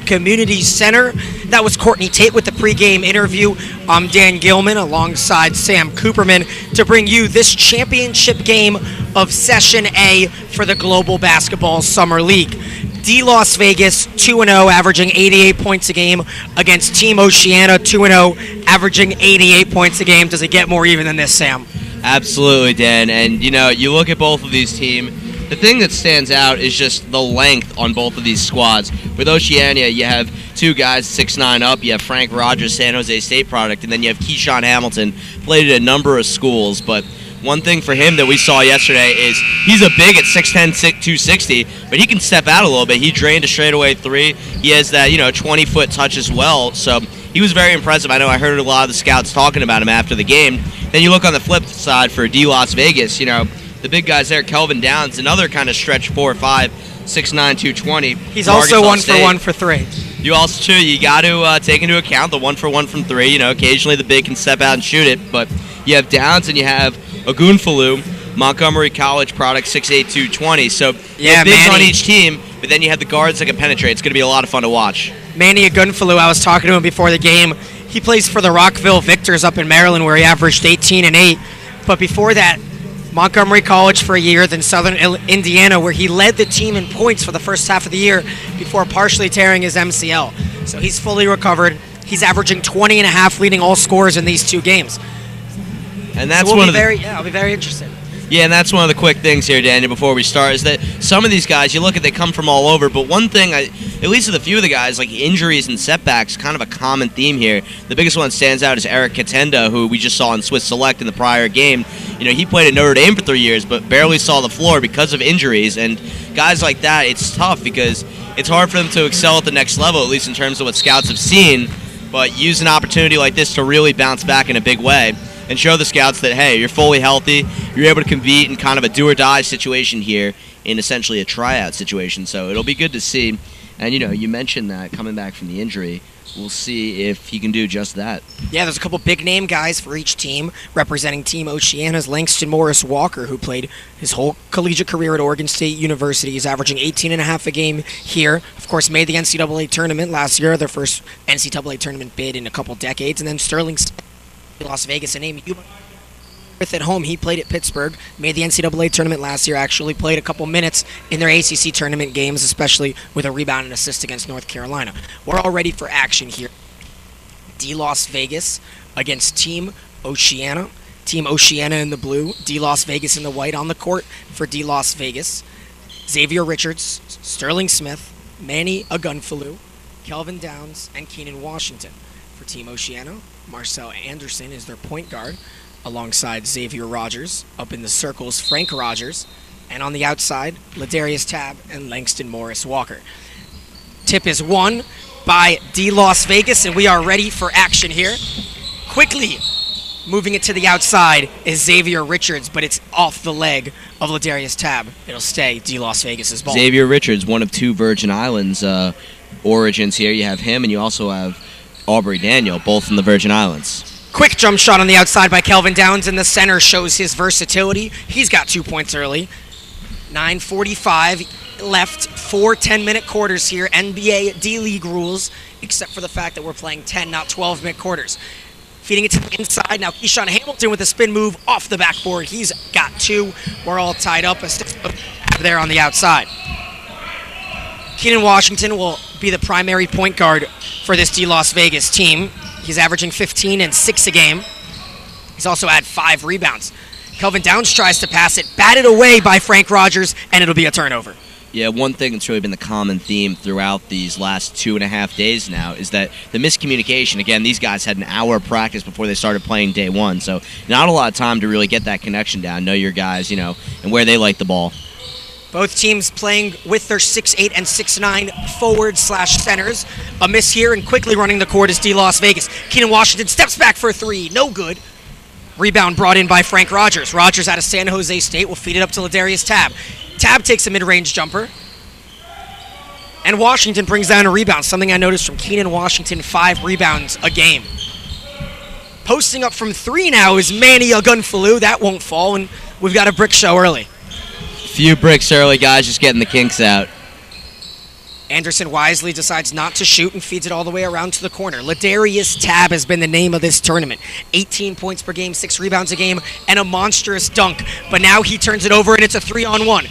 Community Center. That was Courtney Tate with the pregame interview. I'm Dan Gilman alongside Sam Cooperman to bring you this championship game of Session A for the Global Basketball Summer League. D Las Vegas 2-0, averaging 88 points a game against Team Oceania 2-0, averaging 88 points a game. Does it get more even than this, Sam? Absolutely, Dan. And, you look at both of these teams, the thing that stands out is just the length on both of these squads. With Oceania, you have two guys 6'9" up. You have Frank Rogers, San Jose State product, and then you have Keyshawn Hamilton, played at a number of schools. But one thing for him that we saw yesterday is he's a big at 6'10", 260, but he can step out a little bit. He drained a straightaway three. He has that 20-foot touch as well. So he was very impressive. I know I heard a lot of the scouts talking about him after the game. Then you look on the flip side for D Las Vegas. The big guys there, Kelvin Downs, another kind of stretch 4'5", 6'9", 220. He's also 1 for 1 for three. You got to take into account the 1 for 1 from three. Occasionally the big can step out and shoot it, but you have Downs and you have Ogunfolu, Montgomery College product, 6'8", 220. So yeah, bigs on each team, but then you have the guards that can penetrate. It's going to be a lot of fun to watch. Manny Ogunfolu, I was talking to him before the game. He plays for the Rockville Victors up in Maryland, where he averaged 18 and 8. But before that, Montgomery College for a year, then Southern Indiana, where he led the team in points for the first half of the year before partially tearing his MCL. So he's fully recovered. He's averaging 20 and a half, leading all scorers in these two games. And that's so I'll be very interested. Yeah, and that's one of the quick things here, Daniel, before we start, is that some of these guys, you look at, they come from all over, but one thing, at least with a few of the guys, like injuries and setbacks, kind of a common theme here. The biggest one that stands out is Eric Katenda, who we just saw in Swiss Select in the prior game. He played at Notre Dame for 3 years, but barely saw the floor because of injuries, and guys like that, it's tough because it's hard for them to excel at the next level, at least in terms of what scouts have seen, but use an opportunity like this to really bounce back in a big way and show the scouts that, hey, you're fully healthy, you're able to compete in kind of a do-or-die situation here in essentially a tryout situation. So it'll be good to see. And, you mentioned that coming back from the injury, we'll see if he can do just that. Yeah, there's a couple big-name guys for each team. Representing Team Oceania's Langston Morris Walker, who played his whole collegiate career at Oregon State University. He's averaging 18 and a half a game here. Of course, made the NCAA tournament last year, their first NCAA tournament bid in a couple decades. And then Sterling Las Vegas, a name you with at home. He played at Pittsburgh, made the NCAA tournament last year, actually played a couple minutes in their ACC tournament games, especially with a rebound and assist against North Carolina. We're all ready for action here. D Las Vegas against Team Oceania. Team Oceania in the blue, D Las Vegas in the white. On the court for D Las Vegas, Xavier Richards, Sterling Smith, Manny Ogunfolu, Kelvin Downs, and Keenan Washington. For Team Oceania, Marcel Anderson is their point guard, alongside Xavier Rogers. Up in the circles, Frank Rogers. And on the outside, Ladarius Tabb and Langston Morris Walker. Tip is won by D Las Vegas, and we are ready for action here. Quickly moving it to the outside is Xavier Richards, but it's off the leg of Ladarius Tabb. It'll stay D Las Vegas' ball. Xavier Richards, one of two Virgin Islands origins here. You have him, and you also have Aubrey Daniel, both from the Virgin Islands. Quick jump shot on the outside by Kelvin Downs, and the center shows his versatility. He's got 2 points early. 9:45 left, 4 10-minute quarters here. NBA D-League rules, except for the fact that we're playing 10, not 12-minute quarters. Feeding it to the inside. Now Keyshawn Hamilton with a spin move off the backboard. He's got 2. We're all tied up. A 6 there on the outside. Keenan Washington will be the primary point guard for this D Las Vegas team. He's averaging 15 and 6 a game. He's also had 5 rebounds. Kelvin Downs tries to pass it, batted away by Frank Rogers, and it'll be a turnover. Yeah, one thing that's really been the common theme throughout these last 2.5 days now is that the miscommunication. Again, these guys had an hour of practice before they started playing day one, so not a lot of time to really get that connection down, know your guys, and where they like the ball. Both teams playing with their 6'8 and 6'9 forward/centers. A miss here, and quickly running the court is D Las Vegas. Keenan Washington steps back for a 3. No good. Rebound brought in by Frank Rogers. Rogers out of San Jose State will feed it up to Ladarius Tabb. Tabb takes a mid-range jumper. And Washington brings down a rebound, something I noticed from Keenan Washington, 5 rebounds a game. Posting up from 3 now is Manny Ogunfolu. That won't fall, and we've got a brick show early. Few bricks early, guys, just getting the kinks out. 9:45 left, Anderson wisely decides not to shoot and feeds it all the way around to the corner. Ladarius Tabb has been the name of this tournament. 18 points per game, 6 rebounds a game, and a monstrous dunk. But now he turns it over, and it's a 3-on-1.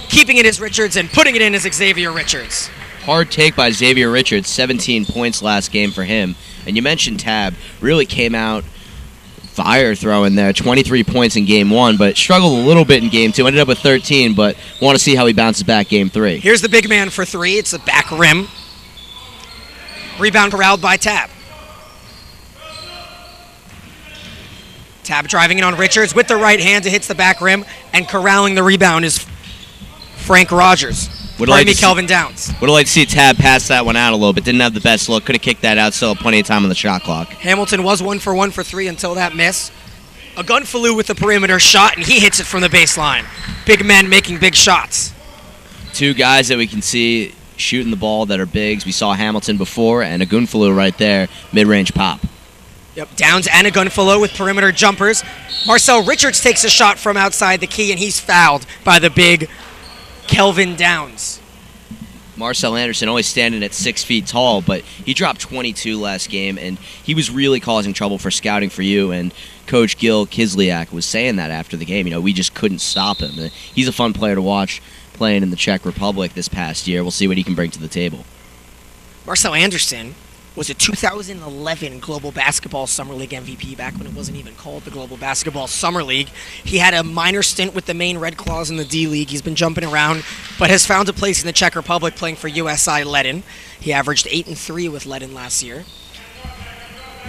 Keeping it is Richards, and putting it in is Xavier Richards. Hard take by Xavier Richards, 17 points last game for him. And you mentioned Tabb, really came out fire throwing there, 23 points in game 1, but struggled a little bit in game 2, ended up with 13, but want to see how he bounces back game 3. Here's the big man for 3. It's the back rim. Rebound corralled by Tabb. Tabb driving in on Richards with the right hand. It hits the back rim, and corralling the rebound is Frank Rogers. Kelvin Downs. Would have liked to see Tabb pass that one out a little bit. Didn't have the best look. Could have kicked that out. Still plenty of time on the shot clock. Hamilton was 1 for 1 for 3 until that miss. A Gunfaloo with the perimeter shot, and he hits it from the baseline. Big men making big shots. 2 guys that we can see shooting the ball that are bigs. We saw Hamilton before, and a Gunfaloo right there, mid-range pop. Yep, Downs and a Gunfaloo with perimeter jumpers. Marcel Richards takes a shot from outside the key, and he's fouled by the big Kelvin Downs. Marcel Anderson always standing at 6 feet tall, but he dropped 22 last game, and he was really causing trouble for scouting for you. And Coach Gil Kislyak was saying that after the game. We just couldn't stop him. And he's a fun player to watch playing in the Czech Republic this past year. We'll see what he can bring to the table. Marcel Anderson was a 2011 Global Basketball Summer League MVP back when it wasn't even called the Global Basketball Summer League. He had a minor stint with the Maine Red Claws in the D-League. He's been jumping around, but has found a place in the Czech Republic playing for USI Ledin. He averaged 8 and 3 with Ledin last year.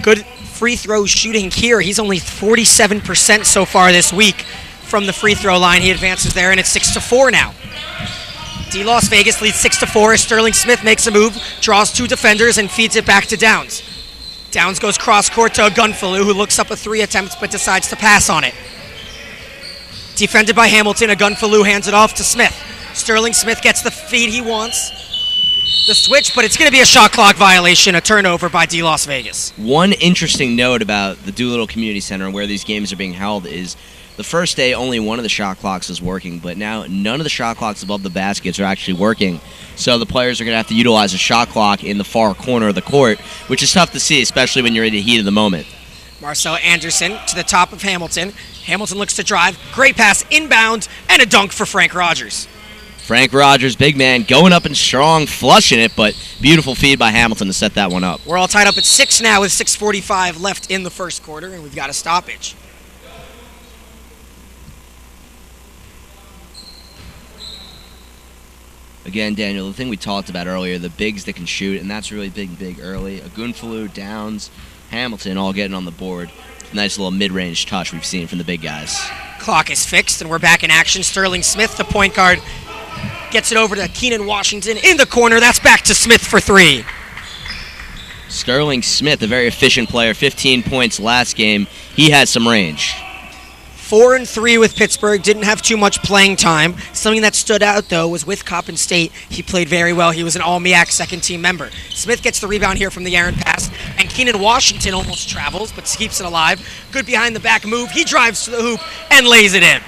Good free throw shooting here. He's only 47% so far this week from the free throw line. He advances there, and it's 6-4 now. D Las Vegas leads 6-4 as Sterling Smith makes a move, draws 2 defenders, and feeds it back to Downs. Downs goes cross-court to a Gunfaloo, who looks up a 3 attempts but decides to pass on it. Defended by Hamilton, a Gunfaloo hands it off to Smith. Sterling Smith gets the feed he wants. The switch, but it's going to be a shot clock violation, a turnover by D Las Vegas. One interesting note about the Doolittle Community Center and where these games are being held is the first day, only one of the shot clocks was working, but now none of the shot clocks above the baskets are actually working. So the players are going to have to utilize a shot clock in the far corner of the court, which is tough to see, especially when you're in the heat of the moment. Marcel Anderson to the top of Hamilton. Hamilton looks to drive. Great pass, inbound, and a dunk for Frank Rogers. Frank Rogers, big man, going up and strong, flushing it, but beautiful feed by Hamilton to set that one up. We're all tied up at 6 now with 6:45 left in the first quarter, and we've got a stoppage. Again, Daniel, the thing we talked about earlier, the bigs that can shoot, and that's really big early. A Gunfaloo, Downs, Hamilton all getting on the board. Nice little mid-range touch we've seen from the big guys. Clock is fixed, and we're back in action. Sterling Smith, the point guard, gets it over to Keenan Washington in the corner. That's back to Smith for 3. Sterling Smith, a very efficient player, 15 points last game. He has some range. 4 and 3 with Pittsburgh, didn't have too much playing time. Something that stood out, though, was with Coppin State. He played very well. He was an All-MEAC second-team member. Smith gets the rebound here from the errant pass, and Keenan Washington almost travels, but keeps it alive. Good behind-the-back move. He drives to the hoop and lays it in.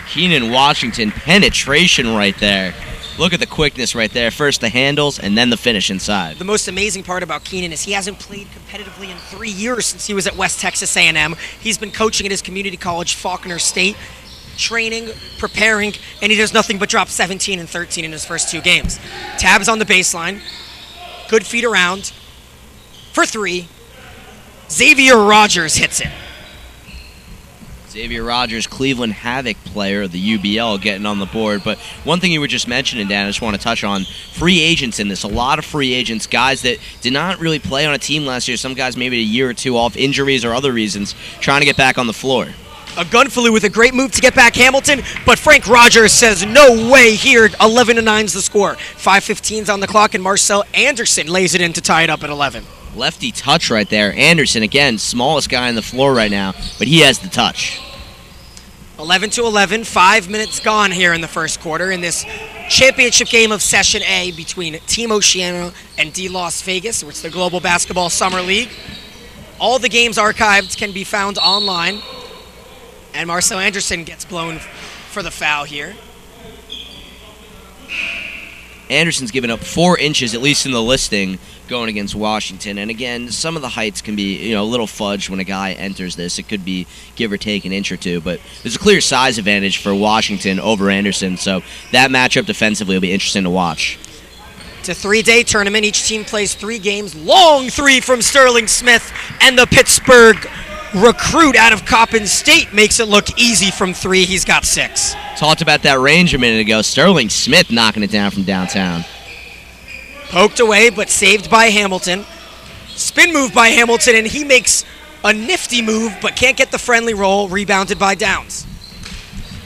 Keenan Washington, penetration right there. Look at the quickness right there. First the handles, and then the finish inside. The most amazing part about Keenan is he hasn't played competitively in 3 years since he was at West Texas A&M. He's been coaching at his community college, Faulkner State, training, preparing, and he does nothing but drop 17 and 13 in his first 2 games. Tabb's on the baseline. Good feet around. For 3. Xavier Rogers hits it. Xavier Rogers, Cleveland Havoc player of the UBL, getting on the board. But one thing you were just mentioning, Dan, I just want to touch on free agents in this. A lot of free agents, guys that did not really play on a team last year. Some guys maybe a year or 2 off, injuries or other reasons, trying to get back on the floor. A Gunfaloo with a great move to get back Hamilton, but Frank Rogers says no way here. 11-9's the score. 5:15's on the clock, and Marcel Anderson lays it in to tie it up at 11. Lefty touch right there. Anderson, again, smallest guy on the floor right now, but he has the touch. 11-11, 5 minutes gone here in the first quarter in this championship game of Session A between Team Oceania and D Las Vegas, which is the Global Basketball Summer League. All the games archived can be found online, and Marcel Anderson gets blown for the foul here. Anderson's given up 4 inches, at least in the listing, going against Washington. And again, some of the heights can be, a little fudged when a guy enters this. It could be give or take an inch or two, but there's a clear size advantage for Washington over Anderson. So that matchup defensively will be interesting to watch. It's a 3-day tournament. Each team plays 3 games. Long 3 from Sterling Smith, and the Pittsburgh recruit out of Coppin State makes it look easy from 3. He's got 6. Talked about that range a minute ago. Sterling Smith knocking it down from downtown. Poked away, but saved by Hamilton. Spin move by Hamilton, and he makes a nifty move, but can't get the friendly roll. Rebounded by Downs.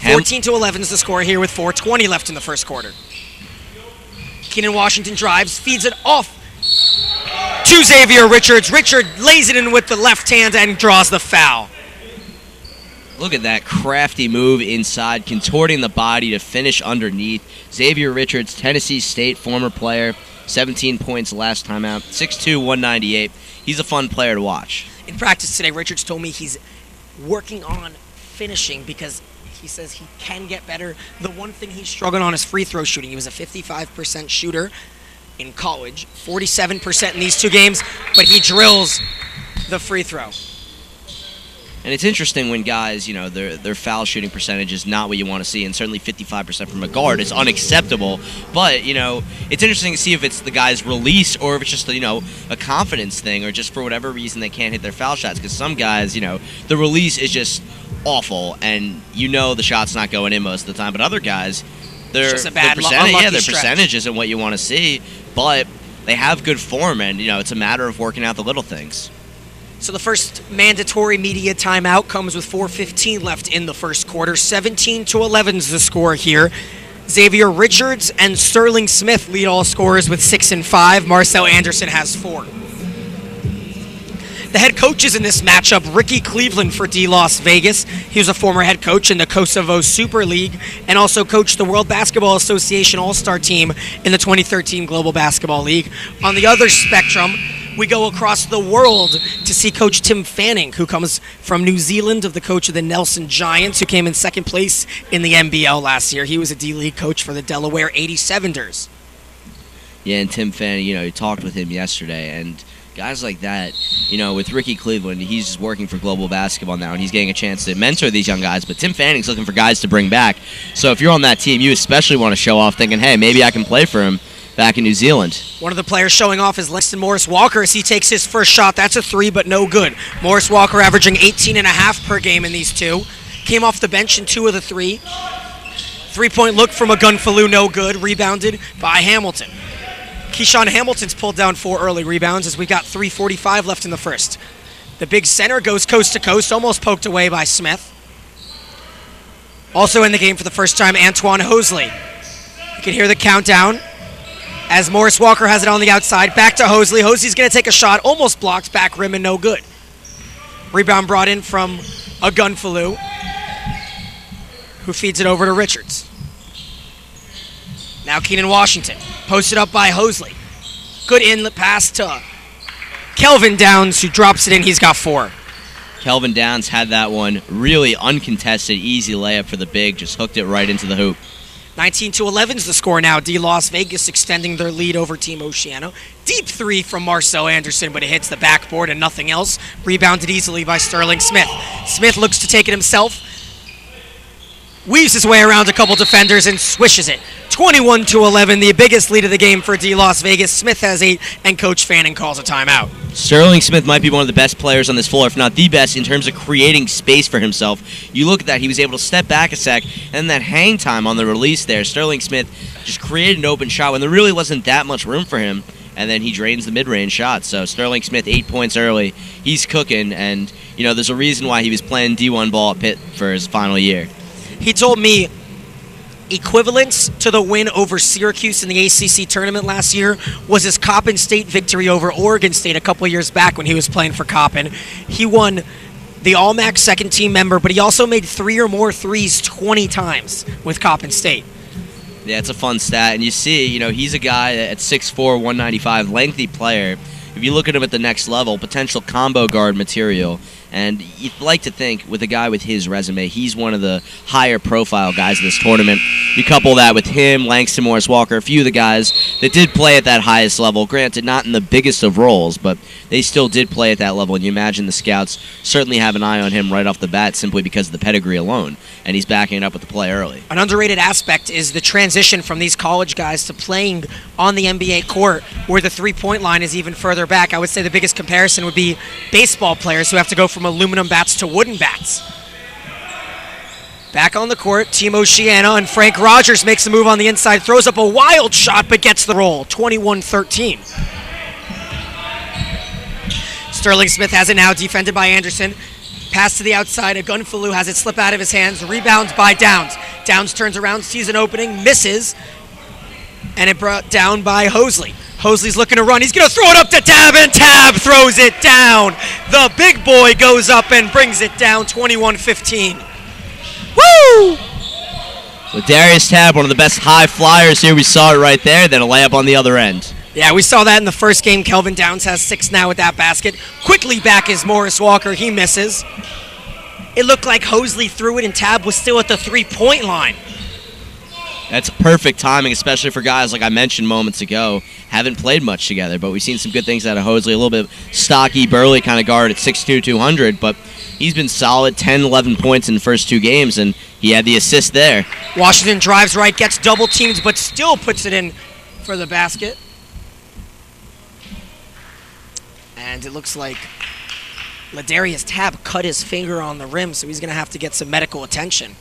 14-11 is the score here with 4:20 left in the first quarter. Keenan Washington drives, feeds it off to Xavier Richards. Richard lays it in with the left hand and draws the foul. Look at that crafty move inside, contorting the body to finish underneath. Xavier Richards, Tennessee State former player, 17 points last time out, 6'2", 198. He's a fun player to watch. In practice today, Richards told me he's working on finishing because he says he can get better. The one thing he's struggling on is free throw shooting. He was a 55% shooter in college, 47% in these 2 games, but he drills the free throw. And it's interesting when guys, their foul shooting percentage is not what you want to see, and certainly 55% from a guard is unacceptable. But, it's interesting to see if it's the guy's release or if it's just, a confidence thing or just for whatever reason they can't hit their foul shots. Because some guys, the release is just awful, and the shot's not going in most of the time. But other guys, their percentage isn't what you want to see, but they have good form, and, it's a matter of working out the little things. So the first mandatory media timeout comes with 4:15 left in the first quarter. 17-11 is the score here. Xavier Richards and Sterling Smith lead all scorers with 6 and 5. Marcel Anderson has 4. The head coaches in this matchup, Ricky Cleveland for D Las Vegas. He was a former head coach in the Kosovo Super League and also coached the World Basketball Association All-Star team in the 2013 Global Basketball League. On the other spectrum, we go across the world to see Coach Tim Fanning, who comes from New Zealand, the coach of the Nelson Giants, who came in 2nd place in the NBL last year. He was a D-League coach for the Delaware 87ers. Yeah, and Tim Fanning, you talked with him yesterday, and guys like that, with Ricky Cleveland, he's just working for Global Basketball now, and he's getting a chance to mentor these young guys, but Tim Fanning's looking for guys to bring back. So if you're on that team, you especially want to show off thinking, hey, maybe I can play for him back in New Zealand. One of the players showing off is Langston Morris Walker as he takes his first shot. That's a 3, but no good. Morris Walker averaging 18.5 per game in these 2. Came off the bench in 2 of the 3. 3-point look from a Gunfaloo, no good. Rebounded by Hamilton. Keyshawn Hamilton's pulled down 4 early rebounds as we got 3:45 left in the first. The big center goes coast to coast, almost poked away by Smith. Also in the game for the first time, Antoine Hosley. You can hear the countdown as Morris Walker has it on the outside. Back to Hosley. Hosley's going to take a shot, almost blocked, back rim and no good. Rebound brought in from a Gunfaloo, who feeds it over to Richards. Now Keenan Washington, posted up by Hosley. Good inlet pass to Kelvin Downs, who drops it in. He's got 4. Kelvin Downs had that one. Really uncontested, easy layup for the big. Just hooked it right into the hoop. 19-11 is the score now. D Las Vegas extending their lead over Team Oceania. Deep 3 from Marcel Anderson, but it hits the backboard and nothing else. Rebounded easily by Sterling Smith. Smith looks to take it himself. Weaves his way around a couple defenders and swishes it. 21-11, the biggest lead of the game for D Las Vegas. Smith has 8, and Coach Fanning calls a timeout. Sterling Smith might be one of the best players on this floor, if not the best, in terms of creating space for himself. You look at that, he was able to step back a sec, and that hang time on the release there, Sterling Smith just created an open shot when there really wasn't that much room for him, and then he drains the mid-range shot. So Sterling Smith, 8 points early. He's cooking, and there's a reason why he was playing D1 ball at Pitt for his final year. He told me equivalence to the win over Syracuse in the ACC tournament last year was his Coppin State victory over Oregon State a couple years back when he was playing for Coppin. He won the All-MAC second-team member, but he also made 3 or more threes 20 times with Coppin State. Yeah, it's a fun stat. And you see, he's a guy at 6'4", 195, lengthy player. If you look at him at the next level, potential combo guard material. And you'd like to think, with a guy with his resume, he's one of the higher-profile guys in this tournament. You couple that with him, Langston Morris-Walker, a few of the guys that did play at that highest level. Granted, not in the biggest of roles, but they still did play at that level. And you imagine the scouts certainly have an eye on him right off the bat simply because of the pedigree alone. And he's backing it up with the play early. An underrated aspect is the transition from these college guys to playing on the NBA court where the three-point line is even further back. I would say the biggest comparison would be baseball players who have to go from aluminum bats to wooden bats. Back on the court, Team Oceania, and Frank Rogers makes a move on the inside, throws up a wild shot, but gets the roll, 21-13. Sterling Smith has it now, defended by Anderson. Pass to the outside, Agunfulu has it slip out of his hands, rebounds by Downs. Downs turns around, sees an opening, misses, and it brought down by Hosley. Hosley's looking to run. He's going to throw it up to Tab, and Tab throws it down. The big boy goes up and brings it down, 21-15. Woo! With Darius Tab, one of the best high flyers here. We saw it right there. Then a layup on the other end. Yeah, we saw that in the first game. Kelvin Downs has 6 now with that basket. Quickly back is Morris Walker. He misses. It looked like Hosley threw it, and Tab was still at the three-point line. That's perfect timing, especially for guys like I mentioned moments ago. Haven't played much together, but we've seen some good things out of Hosley. A little bit stocky, burly kind of guard at 6'2", 200, but he's been solid, 10, 11 points in the first 2 games, and he had the assist there. Washington drives right, gets double teamed, but still puts it in for the basket. And it looks like Ladarius Tab cut his finger on the rim, so he's going to have to get some medical attention.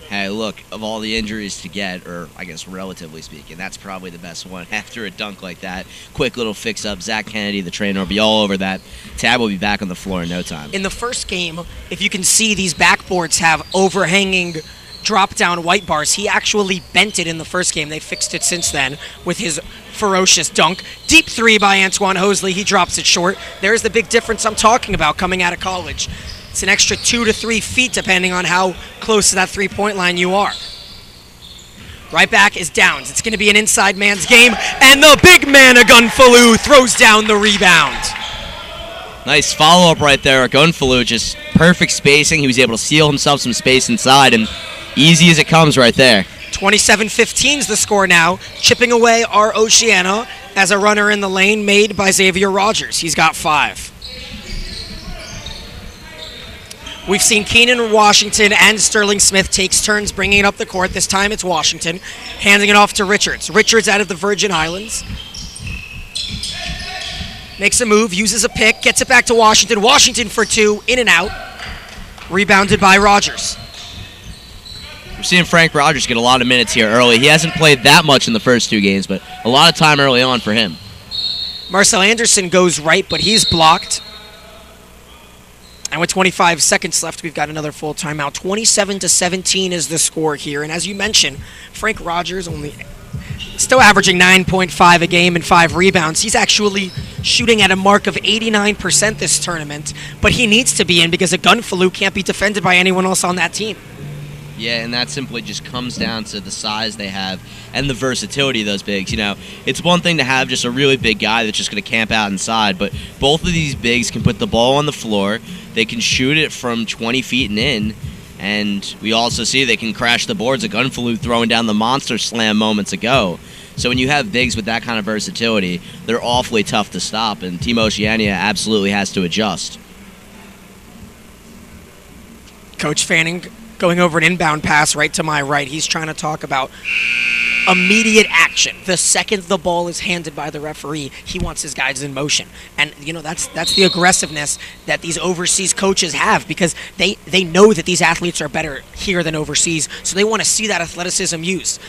Hey, look, of all the injuries to get, or I guess relatively speaking, that's probably the best one after a dunk like that. Quick little fix-up. Zach Kennedy, the trainer, will be all over that. Tab will be back on the floor in no time. In the first game, if you can see, these backboards have overhanging drop-down white bars. He actually bent it in the first game. They fixed it since then with his ferocious dunk. Deep three by Antoine Hosley. He drops it short. There's the big difference I'm talking about coming out of college. It's an extra 2 to 3 feet depending on how close to that three-point line you are. Right back is Downs. It's going to be an inside man's game, and the big man Agunfulu throws down the rebound. Nice follow-up right there. Agunfulu, just perfect spacing. He was able to seal himself some space inside, and easy as it comes right there. 27-15 is the score now. Chipping away our Oceania as a runner in the lane made by Xavier Rogers. He's got 5. We've seen Keenan Washington and Sterling Smith takes turns bringing it up the court. This time it's Washington, handing it off to Richards. Richards out of the Virgin Islands. Makes a move, uses a pick, gets it back to Washington. Washington for 2, in and out. Rebounded by Rogers. We're seeing Frank Rogers get a lot of minutes here early. He hasn't played that much in the first 2 games, but a lot of time early on for him. Marcel Anderson goes right, but he's blocked. And with 25 seconds left, we've got another full timeout. 27-17 is the score here. And as you mentioned, Frank Rogers only still averaging 9.5 a game and 5 rebounds. He's actually shooting at a mark of 89% this tournament, but he needs to be in because Agunfulu can't be defended by anyone else on that team. Yeah, and that simply just comes down to the size they have and the versatility of those bigs. You know, it's one thing to have just a really big guy that's just going to camp out inside, but both of these bigs can put the ball on the floor. They can shoot it from 20 feet and in, and we also see they can crash the boards. Agunfulu throwing down the monster slam moments ago. So when you have bigs with that kind of versatility, they're awfully tough to stop, and Team Oceania absolutely has to adjust. Coach Fanning going over an inbound pass right to my right. He's trying to talk about immediate action. The second the ball is handed by the referee, he wants his guys in motion. And, you know, that's the aggressiveness that these overseas coaches have because they know that these athletes are better here than overseas, so they want to see that athleticism used.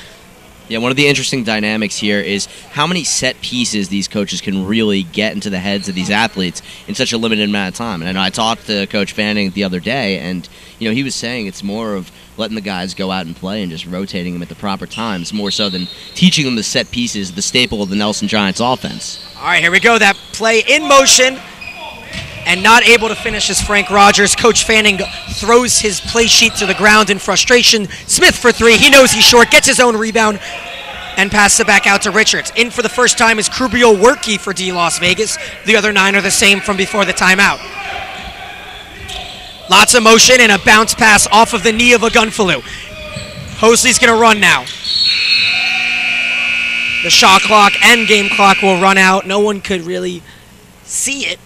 Yeah, one of the interesting dynamics here is how many set pieces these coaches can really get into the heads of these athletes in such a limited amount of time. And I know I talked to Coach Fanning the other day, and you know he was saying it's more of letting the guys go out and play and just rotating them at the proper times, more so than teaching them the set pieces, the staple of the Nelson Giants offense. All right, here we go. That play in motion. And not able to finish is Frank Rogers. Coach Fanning throws his play sheet to the ground in frustration. Smith for 3. He knows he's short, gets his own rebound, and passes it back out to Richards. In for the first time is Krubio Werke for D Las Vegas. The other 9 are the same from before the timeout. Lots of motion and a bounce pass off of the knee of Agunfalu. Hosley's going to run now. The shot clock and game clock will run out. No one could really see it,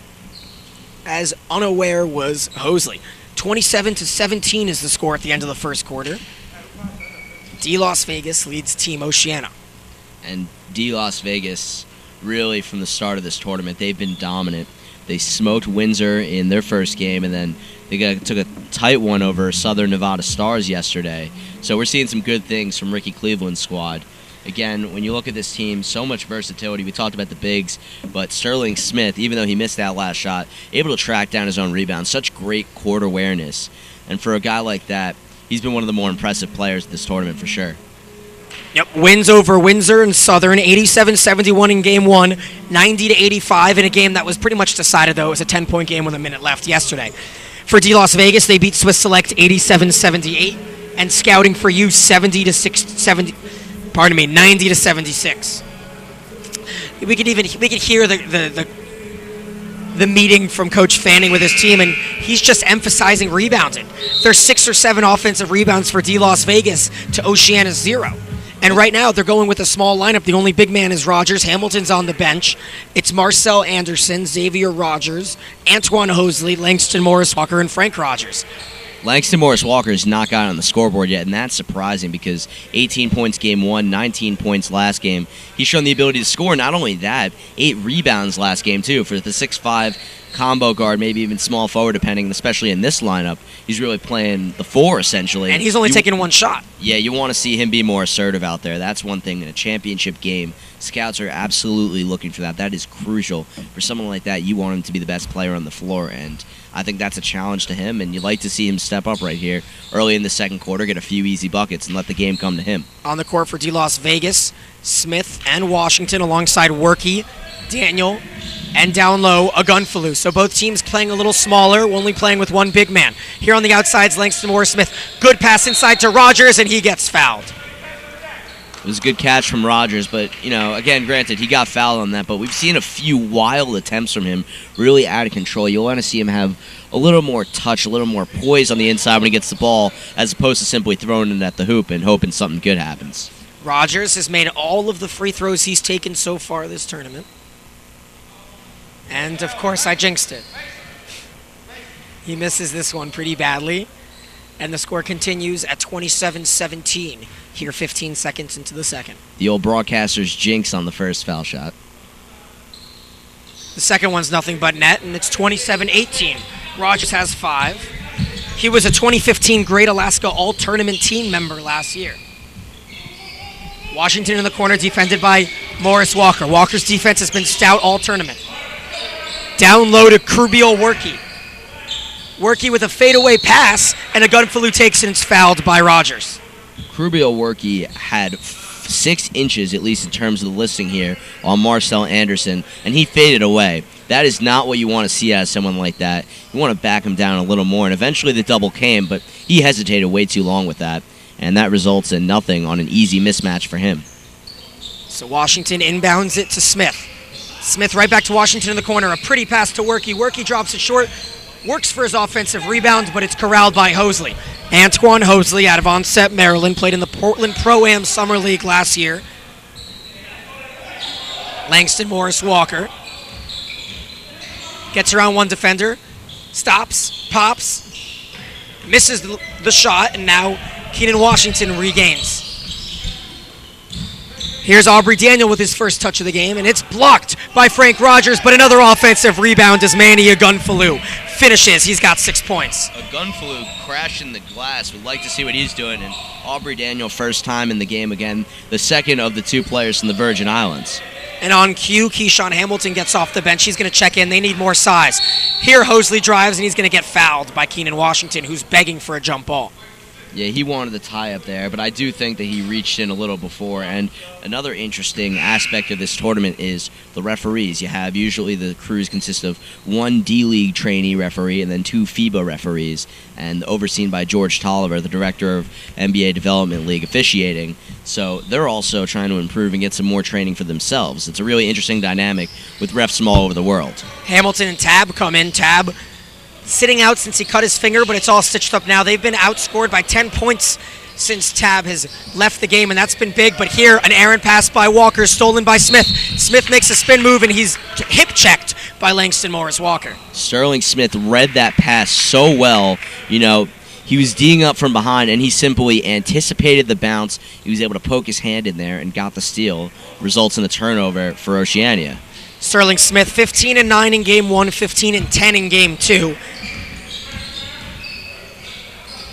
as unaware was Hosley. 27-17 is the score at the end of the first quarter. D Las Vegas leads Team Oceania. And D Las Vegas, really from the start of this tournament, they've been dominant. They smoked Windsor in their first game, and then they took a tight one over Southern Nevada Stars yesterday. So we're seeing some good things from Ricky Cleveland's squad. Again, when you look at this team, so much versatility. We talked about the bigs, but Sterling Smith, even though he missed that last shot, able to track down his own rebound. Such great court awareness. And for a guy like that, he's been one of the more impressive players of this tournament for sure. Yep, wins over Windsor and Southern, 87-71 in game one, 90-85 in a game that was pretty much decided, though. It was a 10-point game with a minute left yesterday. For D Las Vegas, they beat Swiss Select 87-78, and Scouting for You 90-76. We could hear the meeting from Coach Fanning with his team, and he's just emphasizing rebounding. There's 6 or 7 offensive rebounds for D Las Vegas to Oceania's 0. And right now, they're going with a small lineup. The only big man is Rogers. Hamilton's on the bench. It's Marcel Anderson, Xavier Rogers, Antoine Hosley, Langston Morris Walker, and Frank Rogers. Langston Morris Walker has not gotten on the scoreboard yet, and that's surprising because 18 points game 1, 19 points last game. He's shown the ability to score. Not only that, 8 rebounds last game, too. For the 6'5" combo guard, maybe even small forward, depending, especially in this lineup. He's really playing the 4, essentially. And he's only taken 1 shot. Yeah, you want to see him be more assertive out there. That's one thing in a championship game. Scouts are absolutely looking for that. That is crucial. For someone like that, you want him to be the best player on the floor, and I think that's a challenge to him, and you'd like to see him step up right here early in the second quarter, get a few easy buckets, and let the game come to him. On the court for D Las Vegas, Smith and Washington alongside Workey, Daniel, and down low, Agunfalu. So both teams playing a little smaller, only playing with 1 big man. Here on the outsides, Langston Morris Smith. Good pass inside to Rogers, and he gets fouled. It was a good catch from Rogers, but, again, granted, he got fouled on that, but we've seen a few wild attempts from him, really out of control. You'll want to see him have a little more touch, a little more poise on the inside when he gets the ball, as opposed to simply throwing it at the hoop and hoping something good happens. Rogers has made all of the free throws he's taken so far this tournament. And, of course, I jinxed it. He misses this one pretty badly. And the score continues at 27-17 here 15 seconds into the second. The old broadcaster's jinx on the first foul shot. The second one's nothing but net, and it's 27-18. Rogers has 5. He was a 2015 Great Alaska All-Tournament team member last year. Washington in the corner, defended by Morris Walker. Walker's defense has been stout all tournament. Down low to Krubiel Workey. Workey with a fadeaway pass, and Agunfalu takes it and it's fouled by Rogers. Krubiel Workey had 6 inches, at least in terms of the listing here, on Marcel Anderson, and he faded away. That is not what you want to see out of someone like that. You want to back him down a little more, and eventually the double came, but he hesitated way too long with that, and that results in nothing on an easy mismatch for him. So Washington inbounds it to Smith. Smith right back to Washington in the corner. A pretty pass to Workey. Workey drops it short. Works for his offensive rebound, but it's corralled by Hosley. Antoine Hosley out of Onset, Maryland, played in the Portland Pro-Am Summer League last year. Langston Morris Walker gets around one defender, stops, pops, misses the shot, and now Keenan Washington regains. Here's Aubrey Daniel with his first touch of the game, and it's blocked by Frank Rogers, but another offensive rebound as Manny Agunfalu finishes. He's got 6 points. Agunfalu crashing the glass. We'd like to see what he's doing, and Aubrey Daniel first time in the game again, the second of the 2 players from the Virgin Islands. And on cue, Keyshawn Hamilton gets off the bench. He's going to check in. They need more size. Here, Hosley drives, and he's going to get fouled by Keenan Washington, who's begging for a jump ball. Yeah, he wanted the tie up there, but I do think that he reached in a little before. And another interesting aspect of this tournament is the referees. You have usually the crews consist of 1 D-League trainee referee and then 2 FIBA referees, and overseen by George Tolliver, the director of NBA Development League officiating. So they're also trying to improve and get some more training for themselves. It's a really interesting dynamic with refs from all over the world. Hamilton and Tab come in. Tab sitting out since he cut his finger, but it's all stitched up now. They've been outscored by 10 points since Tab has left the game, and that's been big. But here, an errant pass by Walker, stolen by Smith. Smith makes a spin move, and he's hip-checked by Langston Morris Walker. Sterling Smith read that pass so well. You know, he was D'ing up from behind, and he simply anticipated the bounce. He was able to poke his hand in there and got the steal. Results in a turnover for Oceania. Sterling Smith, 15-9 in Game 1, 15-10 in Game 2.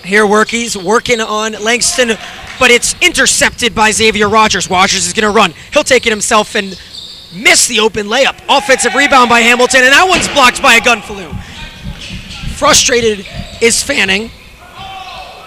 Here Workey's working on Langston, but it's intercepted by Xavier Rogers. Rogers is going to run. He'll take it himself and miss the open layup. Offensive rebound by Hamilton, and that one's blocked by a Gunfaloo. Frustrated is Fanning.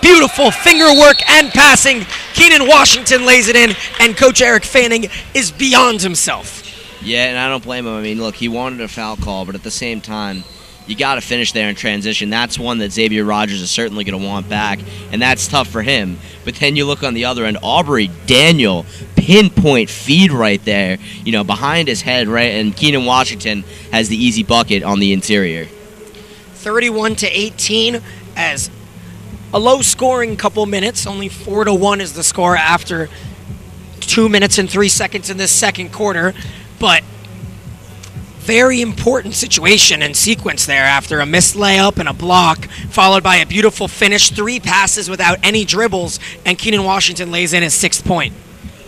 Beautiful finger work and passing. Keenan Washington lays it in, and Coach Eric Fanning is beyond himself. Yeah, and I don't blame him. I mean, look, he wanted a foul call, but at the same time, you got to finish there in transition. That's one that Xavier Rogers is certainly going to want back, and that's tough for him. But then you look on the other end, Aubrey Daniel, pinpoint feed right there, you know, behind his head, right, and Keenan Washington has the easy bucket on the interior. 31-18 as a low-scoring couple minutes. Only 4-1 is the score after 2 minutes and 3 seconds in this second quarter, but very important situation and sequence there after a missed layup and a block, followed by a beautiful finish, 3 passes without any dribbles, and Keenan Washington lays in his 6th point.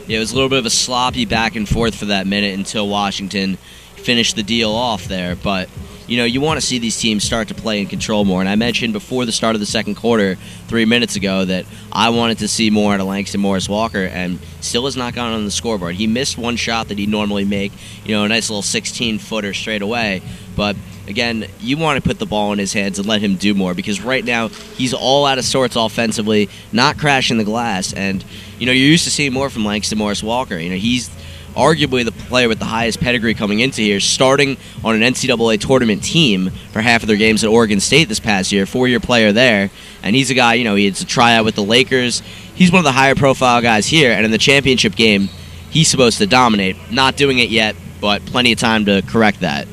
Yeah, it was a little bit of a sloppy back and forth for that minute until Washington finished the deal off there. But, you know, you want to see these teams start to play in control more. And I mentioned before the start of the second quarter 3 minutes ago that I wanted to see more out of Langston Morris Walker, and still has not gotten on the scoreboard. He missed one shot that he'd normally make, you know, a nice little 16-footer straight away. But, again, you want to put the ball in his hands and let him do more, because right now he's all out of sorts offensively, not crashing the glass. And, you know, you're used to seeing more from Langston Morris Walker. You know, he's arguably the player with the highest pedigree coming into here, starting on an NCAA tournament team for half of their games at Oregon State this past year, 4-year player there. And he's a guy, you know, he had a tryout with the Lakers. He's one of the higher profile guys here, and in the championship game, he's supposed to dominate. Not doing it yet, but plenty of time to correct that.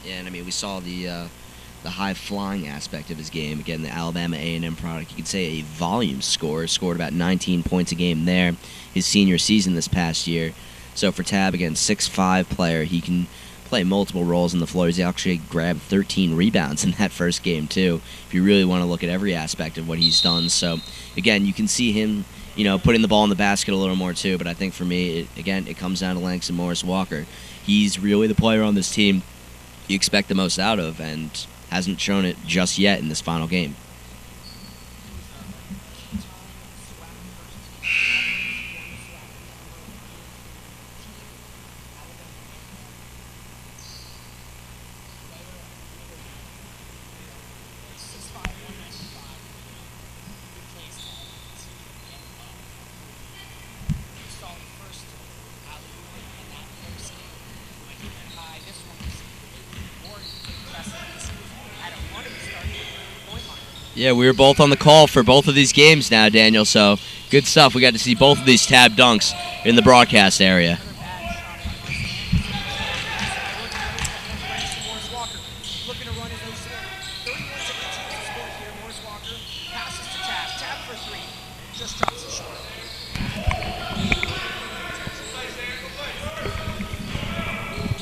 Yeah, and I mean, we saw the high-flying aspect of his game. Again, the Alabama A&M product, you could say a volume scorer, scored about 19 points a game there his senior season this past year. So for Tab, again, 6'5" player, he can play multiple roles in the floor. He's actually grabbed 13 rebounds in that first game, too, if you really want to look at every aspect of what he's done. So, again, you can see him, you know, putting the ball in the basket a little more, too. But I think for me, it comes down to Langston Morris Walker. He's really the player on this team you expect the most out of, and hasn't shown it just yet in this final game. Yeah, we were both on the call for both of these games now, Daniel, so good stuff. We got to see both of these Tab dunks in the broadcast area.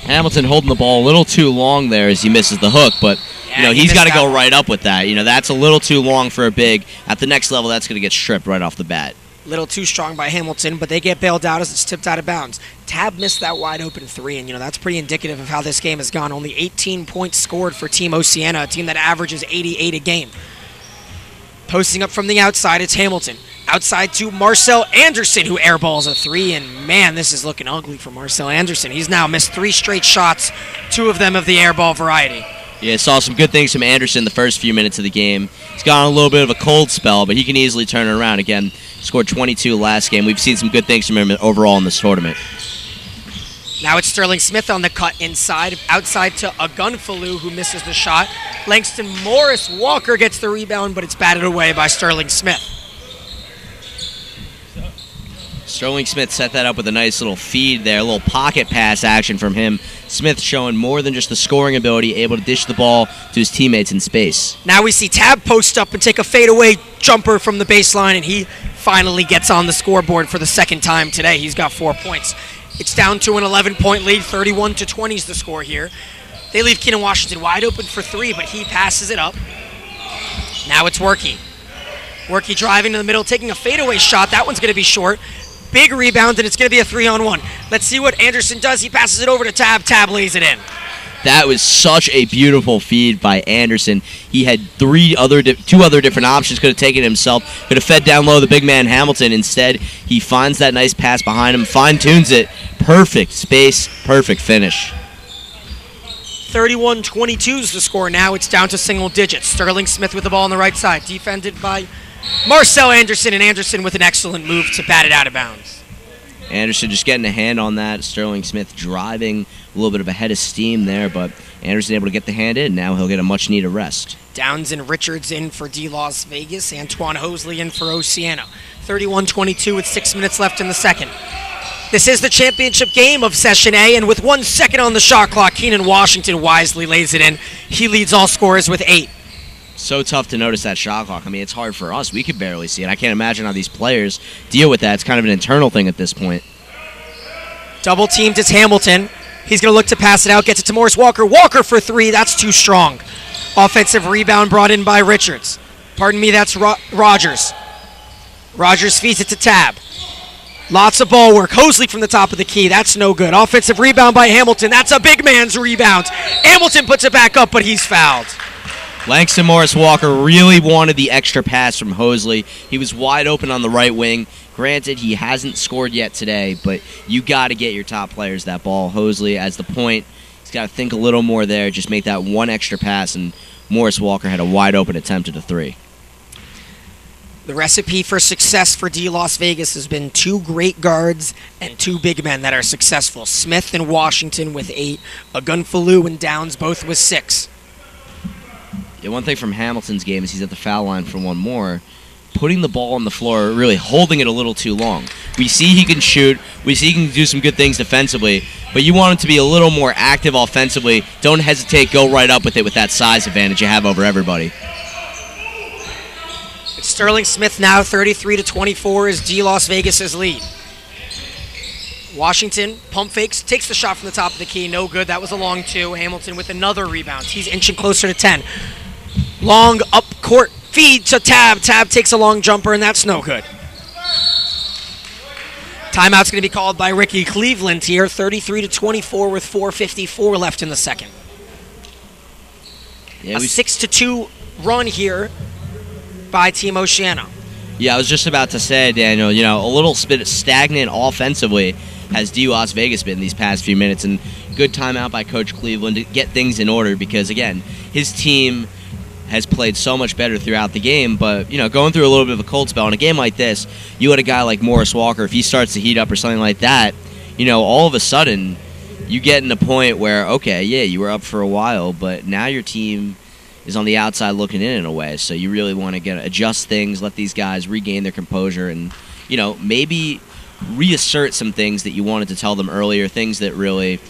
Hamilton holding the ball a little too long there as he misses the hook, but you know, he's got to go right up with that. You know, that's a little too long for a big. At the next level, that's going to get stripped right off the bat. Little too strong by Hamilton, but they get bailed out as it's tipped out of bounds. Tab missed that wide open 3, and, you know, that's pretty indicative of how this game has gone. Only 18 points scored for Team Oceania, a team that averages 88 a game. Posting up from the outside, it's Hamilton. Outside to Marcel Anderson, who airballs a 3, and, man, this is looking ugly for Marcel Anderson. He's now missed 3 straight shots, 2 of them of the airball variety. Yeah, saw some good things from Anderson the first few minutes of the game. He's got on a little bit of a cold spell, but he can easily turn it around. Again, scored 22 last game. We've seen some good things from him overall in this tournament. Now it's Sterling Smith on the cut inside, outside to Agunfalu, who misses the shot. Langston Morris Walker gets the rebound, but it's batted away by Sterling Smith. Sterling Smith set that up with a nice little feed there, a little pocket pass action from him. Smith showing more than just the scoring ability, able to dish the ball to his teammates in space. Now we see Tab post up and take a fadeaway jumper from the baseline, and he finally gets on the scoreboard for the second time today. He's got 4 points. It's down to an 11-point lead, 31-20 is the score here. They leave Keenan Washington wide open for three, but he passes it up. Now it's Workey. Workey driving to the middle, taking a fadeaway shot. That one's going to be short. Big rebound, and it's going to be a 3-on-1. Let's see what Anderson does. He passes it over to Tab. Tab lays it in. That was such a beautiful feed by Anderson. He had two other different options. Could have taken it himself. Could have fed down low the big man Hamilton. Instead, he finds that nice pass behind him, fine-tunes it. Perfect space, perfect finish. 31-22 is the score now. It's down to single digits. Sterling Smith with the ball on the right side, defended by Marcel Anderson, and Anderson with an excellent move to bat it out of bounds. Anderson just getting a hand on that. Sterling Smith driving a little bit of a head of steam there, but Anderson able to get the hand in. Now he'll get a much-needed rest. Downs and Richards in for D. Las Vegas. Antoine Hosley in for Oceania. 31-22 with 6 minutes left in the second. This is the championship game of Session A, and with 1 second on the shot clock, Keenan Washington wisely lays it in. He leads all scorers with 8. So tough to notice that shot clock. I mean, it's hard for us. We could barely see it. I can't imagine how these players deal with that. It's kind of an internal thing at this point. Double teamed, it's Hamilton. He's going to look to pass it out, gets it to Morris Walker. Walker for three, that's too strong. Offensive rebound brought in by Richards. Pardon me, that's Rogers. Rogers feeds it to Tab. Lots of ball work. Hosley from the top of the key, that's no good. Offensive rebound by Hamilton, that's a big man's rebound. Hamilton puts it back up, but he's fouled. Langston Morris Walker really wanted the extra pass from Hosley. He was wide open on the right wing. Granted, he hasn't scored yet today, but you got to get your top players that ball. Hosley, as the point, he's got to think a little more there. Just make that one extra pass, and Morris Walker had a wide open attempt at a three. The recipe for success for D. Las Vegas has been 2 great guards and 2 big men that are successful. Smith and Washington with 8. Agunfalu and Downs both with 6. Yeah, one thing from Hamilton's game is he's at the foul line for one more. Putting the ball on the floor, really holding it a little too long. We see he can shoot. We see he can do some good things defensively. But you want him to be a little more active offensively. Don't hesitate. Go right up with it with that size advantage you have over everybody. It's Sterling Smith now, 33-24 is D. Las Vegas' lead. Washington pump fakes, takes the shot from the top of the key. No good. That was a long 2. Hamilton with another rebound. He's inching closer to 10. Long up court feed to Tab. Tab takes a long jumper, and that's no good. Timeout's going to be called by Ricky Cleveland here, 33-24 with 4:54 left in the second. Yeah, a 6-2 run here by Team Oceania. Yeah, I was just about to say, Daniel, a little bit stagnant offensively has D. Las Vegas been these past few minutes, and good timeout by Coach Cleveland to get things in order because, again, his team has played so much better throughout the game, but, going through a little bit of a cold spell in a game like this, you let a guy like Morris Walker, if he starts to heat up or something like that, all of a sudden you get in a point where, okay, yeah, you were up for a while, but now your team is on the outside looking in a way, so you really want to adjust things, let these guys regain their composure, and, maybe reassert some things that you wanted to tell them earlier, things that really